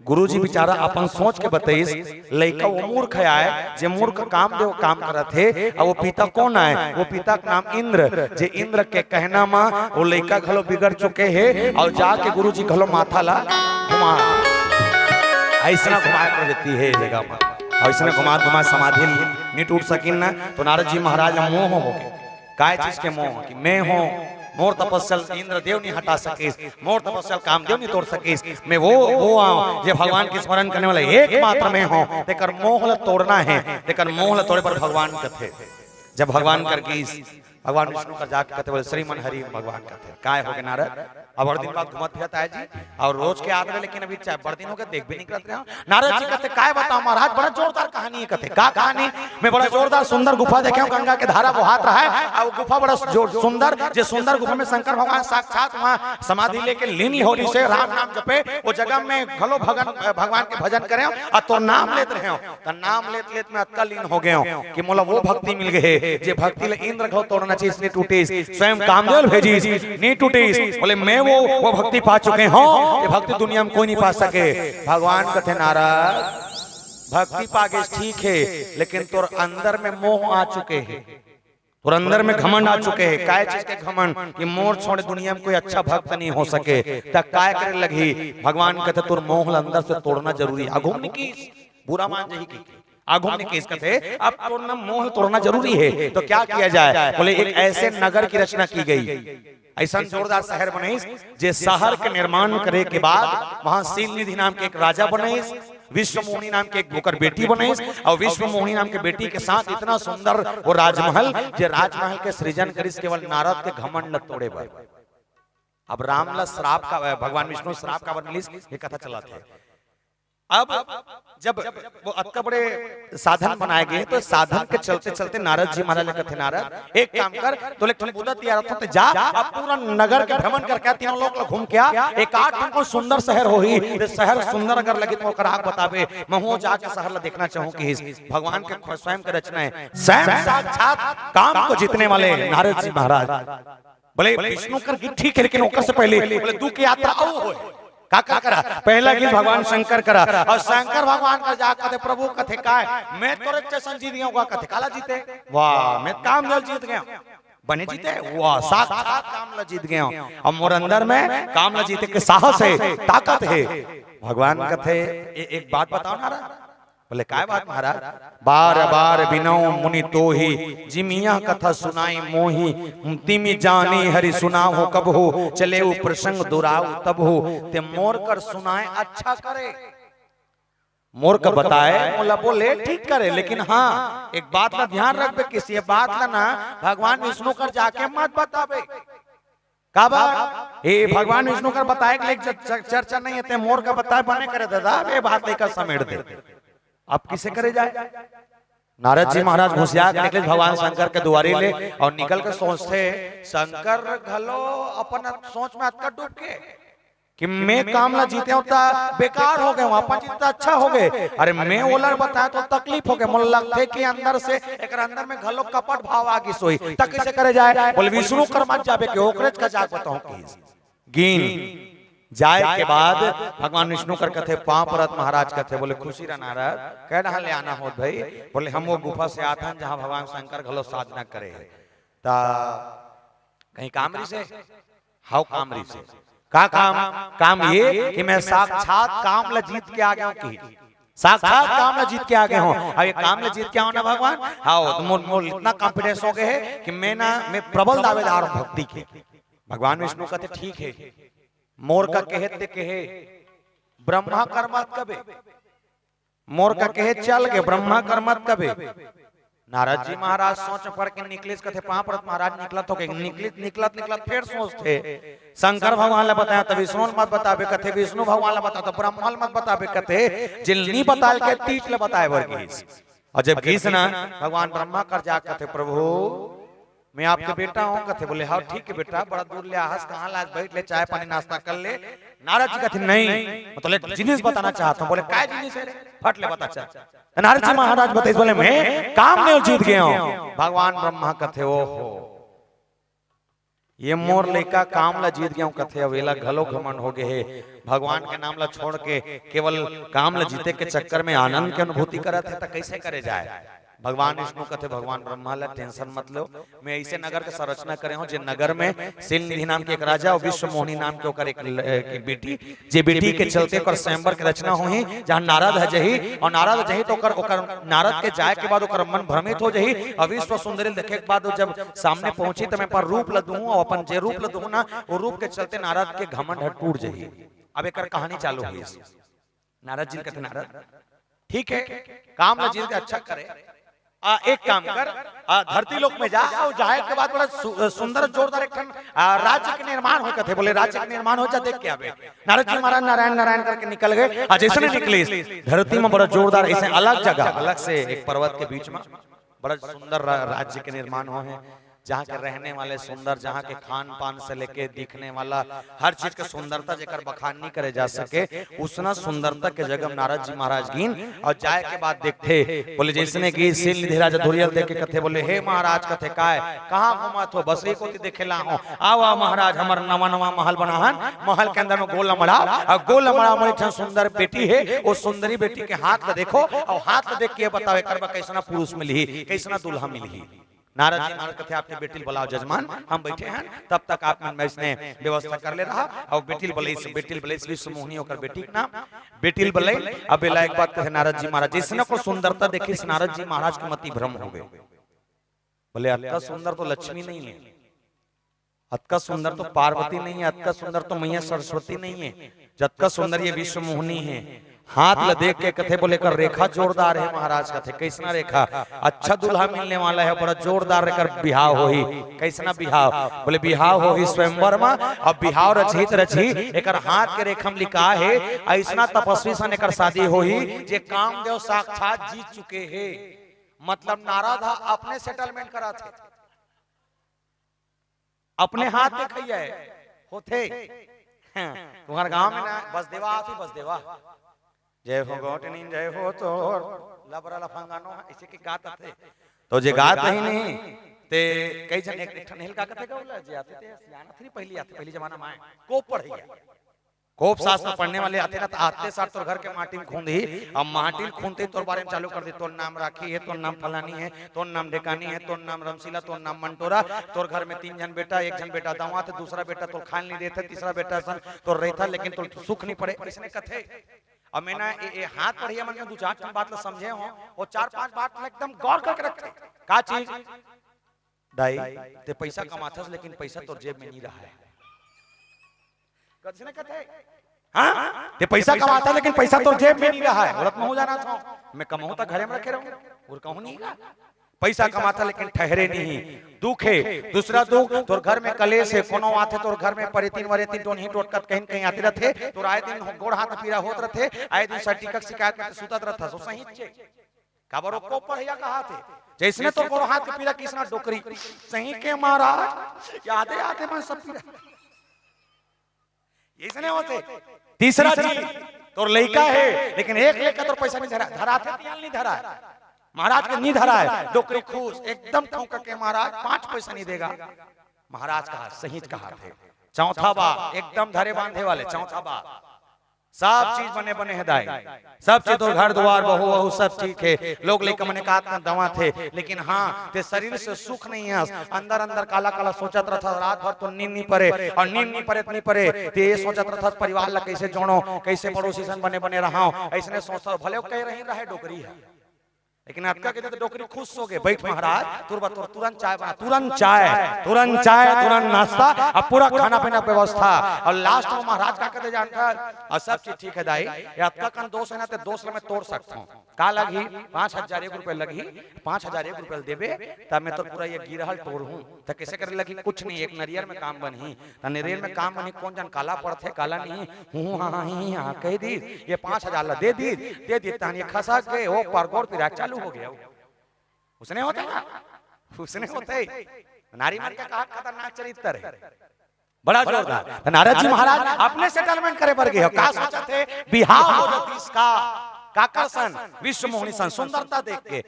गुरुजी बेचारा अपन सोच के बताइस लड़का वो मूर्ख आए जे मूर्ख काम देव काम करत थे और वो पिता कौन आए वो पिता का नाम इंद्र जे इंद्र के कहना मा वो लड़का घलो बिगड़ चुके हैं और जाके गुरुजी घलो माथा ला घुमा ऐसा घुमा कर देती है जगह में ऐसा घुमा समाधि नहीं टूट सकिन ना तो नारद जी महाराज मोह हो गए काय चीज के मोह कि मैं हूँ मोर तपस्या इंद्र देव नहीं हटा सकेस मोर तपस्या कामदेव नहीं तोड़ सकेस मैं वो आऊं जे भगवान के स्मरण करने वाला एकमात्र मैं हूं तेकर मोह तोड़ना है तेकर मोह तोड़े पर भगवान कथे जब भगवान कर की भगवान विष्णु कर जाके कहते बोले श्रीमन हरि भगवान कहते काय हो गए नारद अब और दिन बाद घुमत फिरत आए जी और रोज के आदमी लेकिन अभी चाहे बड़ दिन हो गए देख भी नहीं करते हैं नारद जी कहते काय बताओ महाराज बड़ा जोरदार कहानी है कहते का कहानी मैं बड़ा जोरदार सुंदर गुफा देखे हूं गंगा के धारा बहात रहा है और गुफा बड़ा सुंदर जो सुंदर गुफा में शंकर भगवान साक्षात वहां समाधि लेके लीन होली से राम नाम जपे वो जगह में घलो भगवान के भजन करे और तो नाम लेते रहे तो नाम लेते लेते में अक्का लीन हो गए कि मोला वो भक्ति मिल गए जे भक्ति ले इंद्र घलो तोड़ना चाहिए इसलिए टूटे स्वयं कामदेव भेजी नहीं टूटे बोले मैं वो भक्ति पा चुके हो ये भक्ति दुनिया में कोई नहीं पा सके भगवान कथे नारद भक्ति पागे ठीक है लेकिन तोर अंदर में मोह आ चुके हैं और अंदर में घमंड आ चुके हैं काय चीज के घमंड कि मोर छोड़े दुनिया में कोई अच्छा भक्त नहीं हो सके तब काय करे लगी भगवान कहते तोर मोह अंदर से तोड़ना जरूरी आगुम की बुरा मान जही की आगुम ने केस कहते अब तोड़ना मोह तोड़ना जरूरी है तो क्या किया जाए बोले एक ऐसे नगर की रचना की गई ऐसा जोरदार शहर बने जे शहर के निर्माण करे के बाद वहां शीलनिधि नाम के एक राजा बने विश्वमोहिनी नाम के एक होकर बेटी बने और विश्वमोहिनी नाम के बेटी के साथ इतना सुंदर वो राजमहल जे राजमहल के सृजन करिस केवल नारद के घमंड तोड़े बर अब रामला श्राप का भगवान विष्णु श्राप का मिलिस ये कथा चला था अब जब वो अत्का बड़े साधन बनाए गए तो साधन के चलते चलते नारद जी महाराज ने कथे नारद एक काम कर तो ले तुम बुदा तैयार हो तो जा अब पूरा नगर के भ्रमण करके तीनों लोग घूम के आ एक आठ दिन को सुंदर शहर हो ही शहर सुंदर अगर लगे तो ओकर आग बतावे मैं हो जाके शहर ला देखना चाहूं कि भगवान के स्वयं के रचना है स्वयं साक्षात काम को जीतने वाले नारद जी महाराज बोले विष्णु कर ठीक है लेकिन ओकर से पहले बोले तू की यात्रा आओ हो का करा पहला गीत भगवान शंकर करा और शंकर भगवान का जा कहते प्रभु कथे काय मैं तोरे स्टेशन जीत गया होगा कथे काला जीते वाह मैं कामदेव जीत गया बने जीते वाह साक्षात कामला जीत गया अब मोर अंदर में कामला जीते के साहस है ताकत है भगवान कथे एक बात बताओ ना बोले काय बात महाराज बार बार बिनौ मुनि तोही जिमिया कथा सुनाई मोही तिमि जानी हरि सुना हो कब हो चले वो प्रसंग दुराव तब हो ते मोर कर सुनाए अच्छा करे मोर का बताए मोला बोले ठीक करे लेकिन हाँ एक बात का ध्यान रख किसी बात का ना भगवान विष्णु कर जाके मत बतावे का बात ये भगवान विष्णु कर बताए चर्चा नहीं है मोर का बताए बने करे दादा ये बात लेकर समेट दे अब किसे करे जाए नारद जी महाराज होशियार निकले भगवान शंकर के द्वारे ले और निकल कर सोचते शंकर घलो अपन सोच में अटका डूब के कि मैं कामला जीते होता बेकार हो गए अपन जीता अच्छा हो गए अरे मैं ओलर बताया तो तकलीफ हो गए मुझे लगते कि अंदर से एक अंदर में घलो कपट भाव आगे सोई तक कैसे करे जाए बोले विष्णु कर मत जाबे के ओकरेज का जाग बताऊं कि गिन जाए के बाद भगवान विष्णु कर कथे पांव परत महाराज कथे बोले खुशी रह नारद कह रहा ले आना हो भाई बोले हम वो गुफा से आते हैं जहां भगवान शंकर घलो साधना करे ता कहीं कामरी से हाउ कामरी से का काम ये कि मैं साक्षात कामला जीत के आ गया हूं कि साक्षात कामला जीत के आ गए हूं अब ये कामला जीत के आओ ना भगवान हाओ तो मोर इतना कॉन्फिडेंस हो गए है कि मैं प्रबल दावेदार हूं भक्ति के भगवान विष्णु कहते ठीक है मोर का कहते कहे ब्रह्मा कर्मत कबे मोर का कहे चल के ब्रह्मा कर्मत कबे नारद जी महाराज सोच पड़ के निकले कथे पांव परत महाराज निकलत हो के निकलत फिर सोचते शंकर भगवान ने बताया तो विष्णु मत बताबे कथे विष्णु भगवान ने बताया तो ब्रह्मा मत बताबे कथे जिलनी बताल के तीत ले बताए वर्गीस और जब गीस ना भगवान ब्रह्मा कर जा कथे प्रभु मैं आपके बेटा हूँ कथे बोले हाँ ठीक है बेटा बड़ा दूर ले आहस कहाँ लाज बैठ ले चाय पानी नाश्ता कर ले नारद जी कहते नहीं मतलब जिनिस बताना चाहता हूँ बोले काय जिनिस है फट ले बता चाह नारद जी महाराज बताइए बोले मैं काम में जीत गया हूँ भगवान ब्रह्मा कथे ओहो ये मोर लइका काम ला जीत गया कथे अवेला घलो घमंड हो गए है भगवान के नाम ला छोड़ के केवल काम ला जीते के चक्कर में आनंद के अनुभूति करत है तो कैसे करे जाए। भगवान विष्णु कथे भगवान ब्रह्मा ला टेंशन मत लो, मैं ऐसे नगर के संरचना करे हूं जे नगर में सिलनिधि नाम के एक राजा और विश्व मोहिनी नाम के ओकर एक बेटी जे बेटी के चलते ओकर स्वयंवर के रचना होही जहां नारद है जही और नारद जही तो ओकर नारद के जाए के बाद ओकर मन भ्रमित हो जही और विश्व सुंदरी देखे के बाद जब सामने पहुंची तो मैं पर रूप लदू और अपन जे रूप लदू ना वो रूप के चलते नारद के घमंड टूट जही। अब एक कहानी चालू हुई नारद जी कहते नारद ठीक है काम ला जीत के अच्छा करे एक काम कर धरती लोक में जा और जाए के बाद बड़ा सुंदर जोरदार एक राज्य के निर्माण हो कथे बोले राज्य के निर्माण हो जा देख के आवे। नारद जी महाराज नारायण नारायण करके निकल गए और जैसे निकले धरती में बड़ा जोरदार ऐसे अलग जगह अलग से एक पर्वत के बीच में बड़ा सुंदर राज्य के निर्माण हो है जहाँ के रहने वाले सुंदर जहाँ के खान पान से लेके दिखने वाला हर चीज के सुंदरता जेकर बखान नहीं करे जा सके उसना सुंदरता के जगह नारद जी महाराज गिन और जाए के बाद देखते बोले जैसने की सिलनिधि राजा धुरियल देख के कथे बोले हे महाराज कथे काय कहाँ घुमत हो बसरी को देखे ला हो आओ महाराज हमार नवा नवा महल बनाहन महल के अंदर में गोल लमड़ा और गोल लमड़ा में सुंदर बेटी है वो सुंदरी बेटी के हाथ में देखो और हाथ में देख के बताओ एक कैसना पुरुष मिली कैसना दुल्हा मिली। नारद जी महाराज कहते आपने बेटिल बुलाओ जजमान हम बैठे हैं तब तक आप मैं इसने व्यवस्था कर ले रहा और बेटिल बलैस विश्व मोहिनी होकर बेटी का नाम बेटिल बलई। अब बेला एक बात कहे नारद जी महाराज जिसने को सुंदरता देखी नारद जी महाराज की मति भ्रम हो गए बोले अतका सुंदर तो लक्ष्मी नहीं है अतका सुंदर तो पार्वती नहीं है अतका सुंदर तो मैया सरस्वती नहीं है जतका सुंदर ये विश्व मोहिनी है। हाथ ला देख के कथे बोले कर रेखा जोरदार है महाराज कथे कैसना रेखा अच्छा दूल्हा मिलने वाला है बड़ा जोरदार रेकर बिहाव होही कैसना बिहाव बोले बिहाव होही स्वयंवर में अब बिहाव रची एकर हाथ के रेखा में लिखा है ऐसना तपस्वी सन एकर शादी होही जे कामदेव साक्षात जीत चुके हैं मतलब नारद अपने सेटलमेंट करा थे अपने हाथ देखिए होते तुम्हारे गांव में ना बसदेवा आती बसदेवा जय हो गोटनी जय हो तो लबरा लफंगानो ऐसे के गात थे तो जे गात ही नहीं ते कई जन एक ठनहिल का कथे गौला जे आते थे सियाना थी पहली जमाना में कोप पढ़िया कोप शास्त्र पढ़ने वाले आते ना आते साथ तोर घर के माटी में खूंदी अब माटी खूंदते तोर बारे में चालू कर दे तोर नाम राखी है तोर नाम फलानी है तोर नाम ढेकानी है तोर नाम रमशीला तोर नाम मंटोरा तोर घर में 3 जन बेटा एक जन बेटा दावा थे दूसरा बेटा तोर खान नहीं देता तीसरा बेटा सन तोर रहता लेकिन तोर सुख नहीं पड़े इसने कथे अब मैंने ये हाथ पढ़िया मन दो चार बात समझे हो और 4-5 बात एकदम गौर करके रखे का चीज दाई ते पैसा कमाथस लेकिन पैसा तो जेब में नहीं रहा है कद से कहते हां ते पैसा कमाता लेकिन पैसा तो जेब में नहीं रहा है औरत में हो जाना था मैं कमाऊं तो घरे में रखे रहूं और कहूं नहीं पैसा कमाता लेकिन ठहरे नहीं दुख है दूसरा दुख तोर घर में कलेश है कोनो आते तोर घर में परितीन वरेतीन टोन ही टोटकत कहीं कहीं आते रहते तोर आए दिन गोड़ हाथ पीड़ा होत रहते आए दिन सर्टिफिकेट शिकायत में सुतत रहता सो सही छे काबरो को पढ़िया कहा थे जैसने तो गोड़ हाथ के पीड़ा किसना डोकरी सही के महाराज याद आते मैं सब पीड़ा इसने होते। तीसरा चीज तोर लइका है लेकिन एक लेका तोर पैसा नहीं धरा थे नहीं धरा महाराज के नहीं धरा है डोकरी खुश एकदम ठोक के महाराज 5 पैसा नहीं देगा महाराज कहा सही कहा थे। चौथा बा एकदम धरे बांधे वाले चौथा बा सब चीज बने बने है दाई सब चीज तो घर द्वार बहू बहू सब ठीक है लोग लेकर मैंने कहा दवा थे लेकिन हाँ ते शरीर से सुख नहीं है अंदर अंदर काला काला सोचत रहा रात भर तो नींद नहीं पड़े और नींद नहीं पड़े ते ये सोचत रहा परिवार ला कैसे जोड़ो कैसे पड़ोसी सन बने बने रहा ऐसने सोचता भले कह रही रहे डोकरी है लेकिन आपका कहते तो डोकरी खुश हो गए बैठ महाराज तुरंत चाय बना तुरंत नाश्ता और पूरा खाना पीना व्यवस्था और लास्ट में महाराज का कहते जानता और सब चीज ठीक है दाई आपका कन दोष है ना तो दोष में तोड़ सकता हूँ का लगी 5,001 रुपए लगी 5,001 रुपए देवे तब मैं तो पूरा ये गिरहल तोड़ हूँ तो कैसे करे लगी कुछ नहीं एक नरियर में काम बनी तो नरियर में काम बनी कौन जन काला पड़ते काला नहीं हूँ हाँ कह दी ये 5,000 दे दी ये खसा के वो परगोर पिरा चालू हो गया उसने होता है नारी मन का कहा खतरनाक चरित्र है बड़ा जोरदार। नारद जी महाराज अपने सेटलमेंट करे पर गए का सोचा थे बिहाव हो जाती इसका काकरसन विश्व मोहिनी सन सुंदरता देख के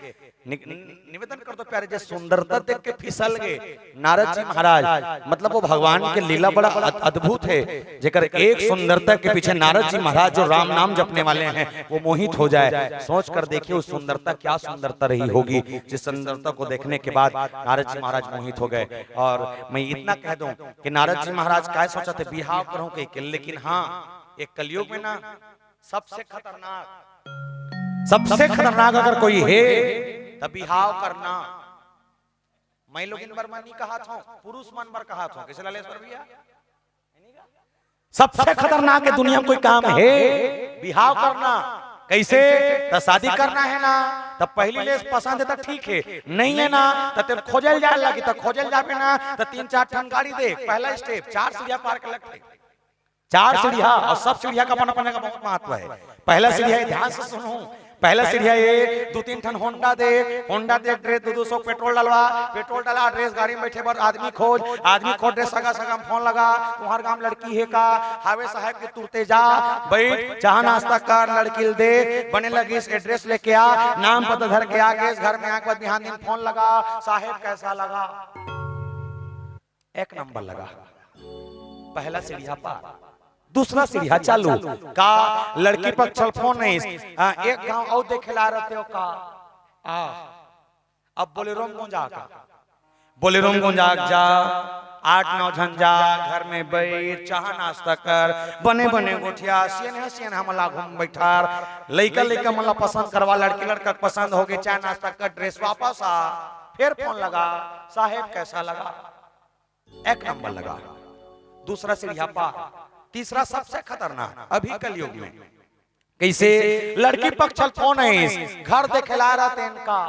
निवेदन कर दो प्यारे, जैसे सुंदरता देख के फिसल गए नारद जी महाराज। मतलब वो भगवान के लीला बड़ा अद्भुत है, जेकर एक सुंदरता के पीछे नारद जी महाराज जो राम नाम जपने वाले हैं वो मोहित हो जाए। सोच कर देखिए उस सुंदरता क्या सुंदरता रही होगी, जिस सुंदरता को देखने के बाद नारद जी महाराज मोहित हो गए। और मैं इतना कह दूं कि नारद जी महाराज क्या सोचा थे, बिहाव करूं के, लेकिन हाँ एक कलयुग में ना सबसे खतरनाक अगर कोई है तो बिहाव करना। मैं लोग इन वर्मा नहीं कहा था, पुरुष मन बर कहा था, किसे लालेश्वर भैया सबसे खतरनाक है दुनिया में कोई काम है बिहाव करना। कैसे? तो शादी करना है ना तब पहली लेस पसंद है तो ठीक है, नहीं है ना तो तेरे खोजल जाए लगी, तो खोजल जाबे ना तो 3-4 ठन गाड़ी दे। पहला स्टेप 4 सीढ़ियां पार कर लगते, 4 सीढ़ियां, और सब सीढ़ियां का अपना का बहुत महत्व है। पहला सीढ़िया ध्यान से सुनो, पहला सीढ़िया ये 2-3 ठन होंडा दे ड्रेस 200 पेट्रोल डाला ड्रेस गाड़ी में बैठे बार आदमी खोज ड्रेस सगा फोन लगा, तुम्हार गांव लड़की है का, हावे साहब के तुरते जा बैठ, चाह नाश्ता कर, लड़की दे, बने लगी इस एड्रेस लेके आ, नाम पता धर के आ गए, घर में आके बाद बिहान दिन फोन लगा, साहेब कैसा लगा, 1 नंबर लगा। पहला सीढ़िया पार। दूसरा सीढ़िया चालू का लड़की पर चल फोन नहीं, एक गांव और देखे ला रहते हो का, अब बोलेरो में गुंजा जा 8-9 जन जा, घर में बैठ, चाह नाश्ता कर, बने गोठिया सियन हमला घूम बैठार, लइका मला पसंद करवा, लड़का पसंद हो गए, चाय नाश्ता कर, ड्रेस वापस आ, फिर फोन लगा, साहेब कैसा लगा, 1 नंबर लगा। दूसरा सीढ़िया पार। तीसरा सबसे खतरनाक अभी कलयुग में, कैसे? लड़की पक्ष चल फोन है, घर देखे ला रहा थे इनका,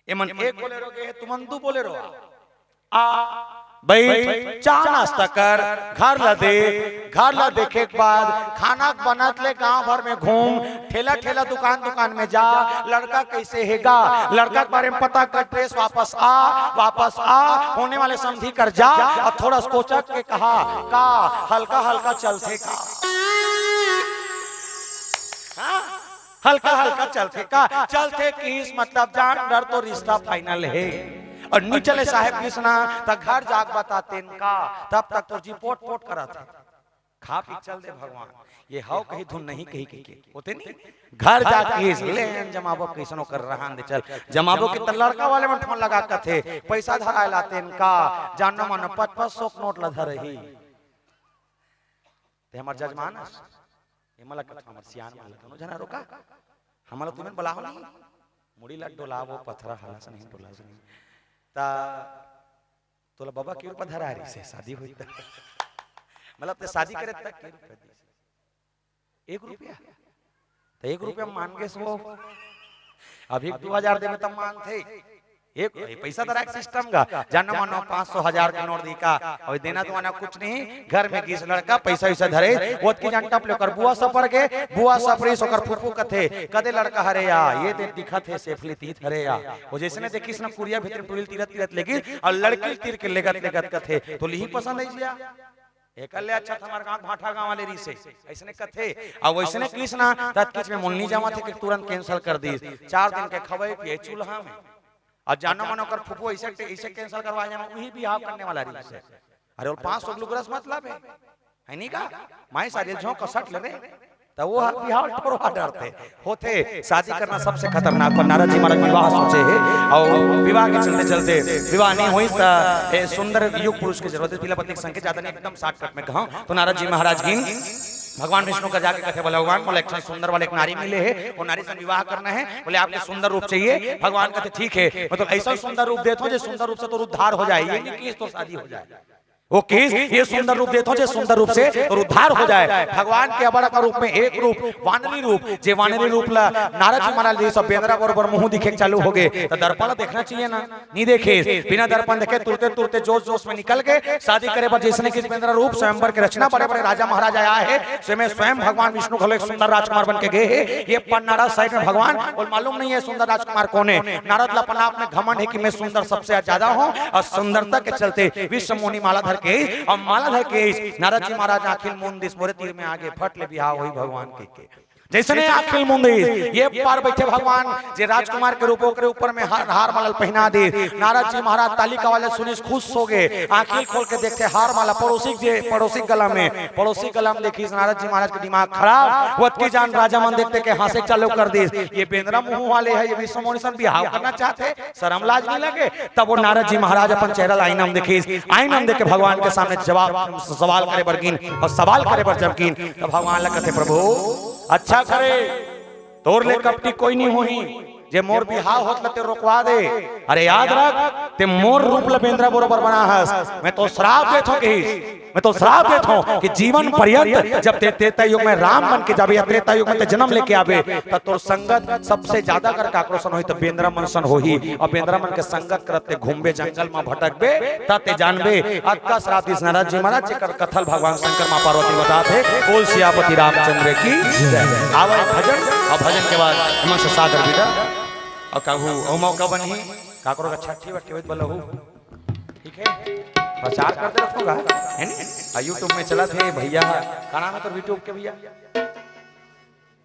एमन एक बोलेरो के तुमन 2 बोलेरो भाई, चाह नाश्ता कर, घर ला देखे के बाद खाना बनत ले, गांव भर में घूम, ठेला दुकान में जा, लड़का कैसे हैगा, लड़का के बारे में पता कर, ड्रेस वापस आ, होने वाले समझी कर जा, और थोड़ा सोचा के कहा का हल्का चलते का, हल्का चलते किस मतलब जान डर तो रिश्ता फाइनल है। और नीचले साहेब कृष्णा तक घर जाग बताते इनका, तब तक तो जी पोट करा था, खा पी चल दे भगवान, ये हाउ कहीं धुन नहीं कही होते नहीं, घर जाके ले जमाबो कैसनो कर रहा दे चल, जमाबो के त लड़का वाले में फोन लगा के थे, पैसा धरा लाते इनका, जानो मन 500 नोट ला धरही ते हमर जजमान हिमला का हमर सियान वाला दोनों जना रोका, हमला तुमन बुलाओ नहीं, मुड़ी लट डोलावो पथरा हाला से नहीं डोला से नहीं, ता तोला बाबा के ऊपर धरा रही से शादी हुई त मतलब ते शादी करे तक 1 रुपया तो 1 रुपया मान के सो, अभी 2000 दे में तब मान थे, एक पैसा दरा सिस्टम का जानो मानो 500-1000 का नोट दी का, और देना तो माना कुछ नहीं, घर में किस लड़का पैसा धरे वो की जान टप लेकर बुआ सफर के, बुआ सफरी सोकर फुफू कथे कदे लड़का हरे या, ये दे दिखत है सेफली तीत हरे या, वो जैसे ने देखिस ना कुरिया भीतर टुरिल तीरत लेगी, और लड़की तीर के लेगत कथे तो ली पसंद है लिया एकले अच्छा हमार गांव भाठा गांव वाले रीसे ऐसने कथे, और वैसने कृष्णा तत किछ में मुन्नी जावा थे कि तुरंत कैंसिल कर दी, 4 दिन के खवे पिए चूल्हा में, और जानो मानो कर फुफू ऐसे कैंसिल करवा जाए, वही बिहाव करने वाला रीस है। अरे 500 ग्लूकोज मतलब है नहीं का, माई सारे झों कसट ले तो वो बिहाव ठोरवा डरते होते। शादी करना सबसे खतरनाक, पर नारद जी महाराज विवाह सोचे है, और विवाह के चलते विवाह नहीं हुई तो सुंदर युग पुरुष की जरूरत है, पीला पत्नी की संख्या ज्यादा नहीं, एकदम शॉर्टकट में कहूं तो नारद जी महाराज की भगवान विष्णु का जाके कथे, बोले भगवान बोले एक सुंदर वाले एक नारी मिले है, वो नारी से विवाह करना है, बोले आपको सुंदर रूप चाहिए, भगवान कहते ठीक है, मतलब ऐसा सुंदर रूप देते हो जो सुंदर रूप से तो उद्धार हो जाए, ये नहीं कि तो शादी हो जाए, वो किस ये सुंदर रूप देते हो जो सुंदर रूप से उद्धार हो जाए। भगवान के अबड़ का रूप में एक रूप वानरी रूप, जे वानरी रूप ला नारद जी महाराज जी सब बेंद्रा बरोबर मुंह दिखे चालू हो गए, तो दर्पण देखना चाहिए ना, नहीं देखे, बिना दर्पण देखे तुरते जोश में निकल गए, शादी करे पर जिसने किस बेंद्रा रूप स्वयंवर की रचना, बड़े बड़े राजा महाराजा आए हैं, स्वयं भगवान विष्णु खले सुंदर राजकुमार बन के गए हैं, ये नारद साइड में भगवान और मालूम नहीं है सुंदर राजकुमार कौन है, नारद ला अपना आप में घमंड है कि मैं सुंदर सबसे ज्यादा हूँ, और सुंदरता के चलते विश्व मोहिनी माला धर के और माला धर के नारद जी महाराज अखिल मुंदिस मोरे तीर में आगे फट ले बिहाव होई भगवान के जैसे ने अखिल मुंदिस ये पार बैठे भगवान जे राजकुमार के रूपों के ऊपर में हार माला पहना दे। नारद जी महाराज ताली का वाले सुनी खुश हो गए, आंखें खोल के देखते हार माला पड़ोसी गला में देखी। नारद जी महाराज का दिमाग खराब, वत की जान राजा मन देखते के हंसे चालू कर दी। ये बेंद्रा मुंह वाले है, ये विश्वमोनिसन बिहाव करना चाहते, शर्म लाज नहीं लगे। तब वो नारद जी महाराज अपन चेहरा आईना में देखी, आईना में देख के भगवान के सामने जवाब सवाल करे बरकीन और सवाल करे पर जबकीन। तो भगवान लगते प्रभु अच्छा करे तोर ले कपटी कोई नहीं होही, जे मोर बिहाव होत लते रोकवा दे। अरे याद रख ते मोर रूप लबेंद्रा बरोबर बना हस, मैं तो श्राप देथो कि जीवन पर्यंत जब त्रेता युग में राम बन के जाबे या त्रेता युग में जन्म लेके आबे त तोर संगत सबसे ज्यादा कर आक्रोशन होई त बेंद्रा मनसन होही। और बेंद्रा मन के संगत करते घूमबे जंगल में भटकबे तते जानबे अक्का श्राप दिस नारद जी महाराज के कथल भगवान शंकर मां पार्वती बताते। बोल सियापति रामचंद्र की जय। आवे भजन और भजन के बाद हम से सादर विदा और कहू ओ मौका बनी काकरो का छठी बट केवत बलहू ठीक है प्रचार करते रखूंगा है नी। यूट्यूब में चला थे भैया का नाम है तो यूट्यूब के भैया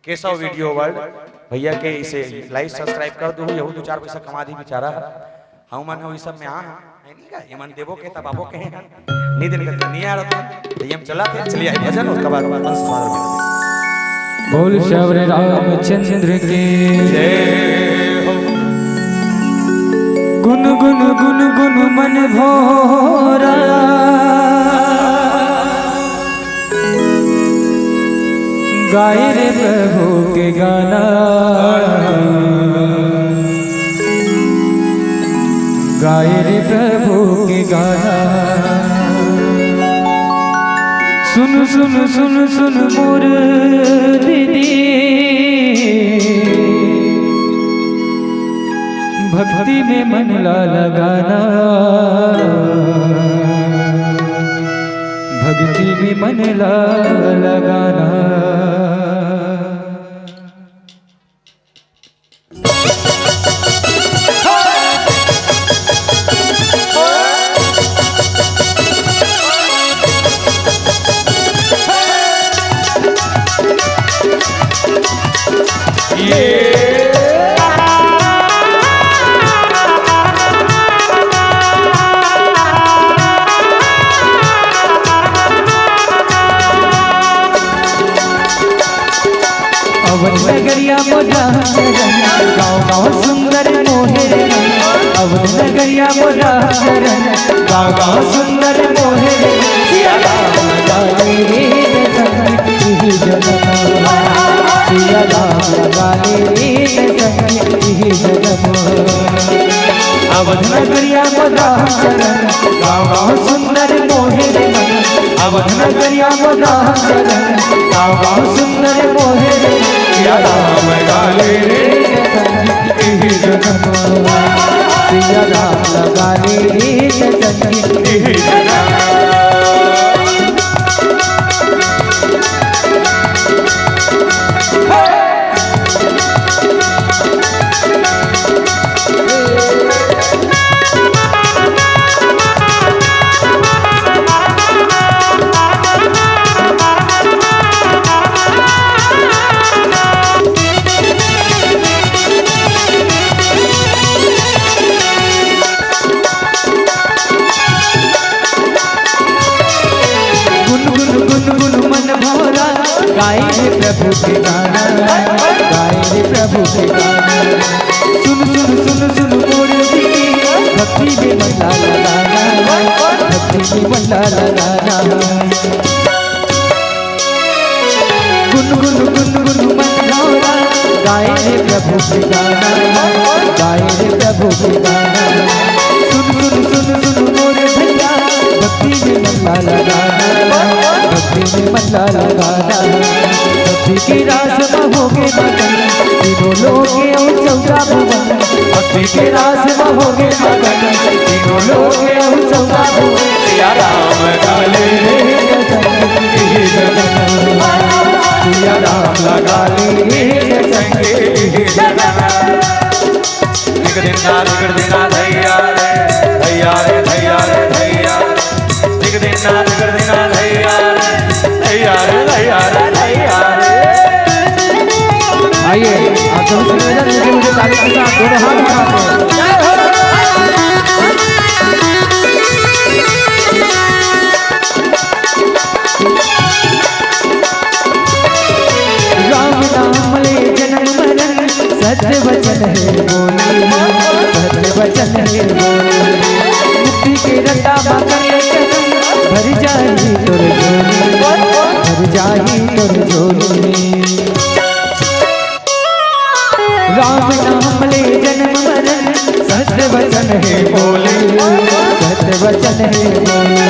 केशव वीडियो वर्ल्ड भैया के इसे लाइक सब्सक्राइब कर दो, यहू 2-4 पैसा कमा दी बेचारा। हम मन वही सब में आ है नी का ये मन देवो के तब आपो के नहीं दिन का नहीं आ रहा था ये हम चला थे। चलिए भजन उसके बाद बंस मार
बोल श्री रामचंद्र के
जय हो।
गुन गुन गुन गुन मन भोरा गाय रे प्रभु के गाना, गाय रे प्रभु के गाना। सुन सुन सुन सुन मोर दीदी भक्ति में मन ला लगाना, भक्ति में मन ला लगाना। नगरिया मोरा गाँव गाँव सुंदर मोहे, अवध नगरिया मोरा गाँव गाँव सुंदर मोहे। सिया राम गाले रे संगति जन्म, सिया राम गाले रे संगति जन्म। अवध नगरिया मोरा गाँव गाँव सुंदर मोहे, अवध नगरिया मोरा गाँव गाँव सुंदर मोहे। सिया राम गाले रे संगति जन्म, सिया राम गाले रे संगति जन्म। गाय रे प्रभु के गाना, गाय रे प्रभु के गाना। सुन सुन सुन सुन मोर दीदी भक्ति में मन ला लगाना, भक्ति में मन ला लगाना। गुन गुन गुन गुन मन गौरा गाय रे प्रभु के गाना, गाय रे प्रभु के गाना। सुन सुन सुन सुन मोर भैया भक्ति में मन ला लगाना, भक्ति में मन ला लगाना। भक्ति की रास में होगे मगन तीनों लोग के चौका भुवन, भक्ति के रास में होगे मगन तीनों लोग के चौका भुवन। सिया राम गाले रे संगति जन्म, सिया राम गाले रे संगति जन्म। एक दिन ना धैया रे धैया रे धैया रे धैया, एक दिन
देना बिगड़ देना लैया रे लैया रे लैया रे।
आइए आप सब निवेदन है कि मुझे ताली के साथ दोनों हाथ उठाकर जय हो। राम नाम ले जन्म मरण सत्य वचन है बोली, सत्य वचन है बोली। मुक्ति के रट्टा बाकर लेकर भर जाई तोर झोली, भर जाई तोर झोली। राम नाम ले जन्म मरण सत्य वचन है बोले, सत्य वचन है बोले।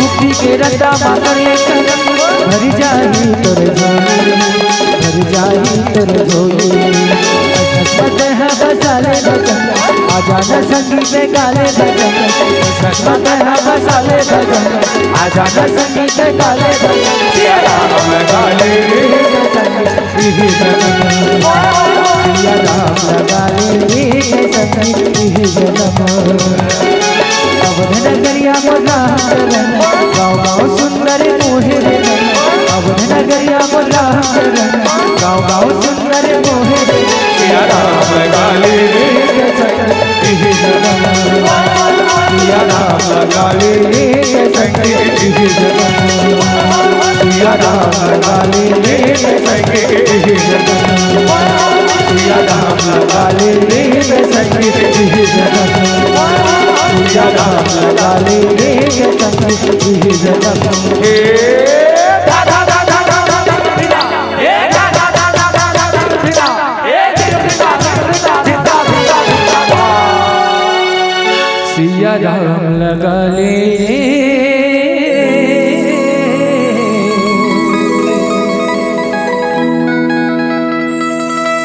मुक्ति के रट्टा बाकर लेकर भर जाई तोर झोली, भर जाई तोर झोली। किस्मत है बसाले भजन आजा न संगी में गाले भजन, किस्मत है बसाले भजन आजा न संगी में गाले भजन। सिया राम गाले संगी सिया राम गाले संगी जन्म। अवध नगरिया मोला गाँव गाँव सुंदर मोहे, अवध नगरिया मोला गाँव गाँव सुंदर मोहे। सिया राम गाले संगी जन्म, सिया राम गाले संगी जन्म, सिया राम गाले संगी जन्म, सिया राम गाले संगी जन्म, सिया राम गाले संगी जन्म। सिया राम लगा ले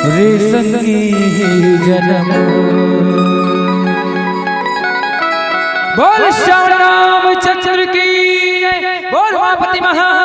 रे संगी जन्म। बोल श्याम राम चंद्र की जय, बोल उमापति महा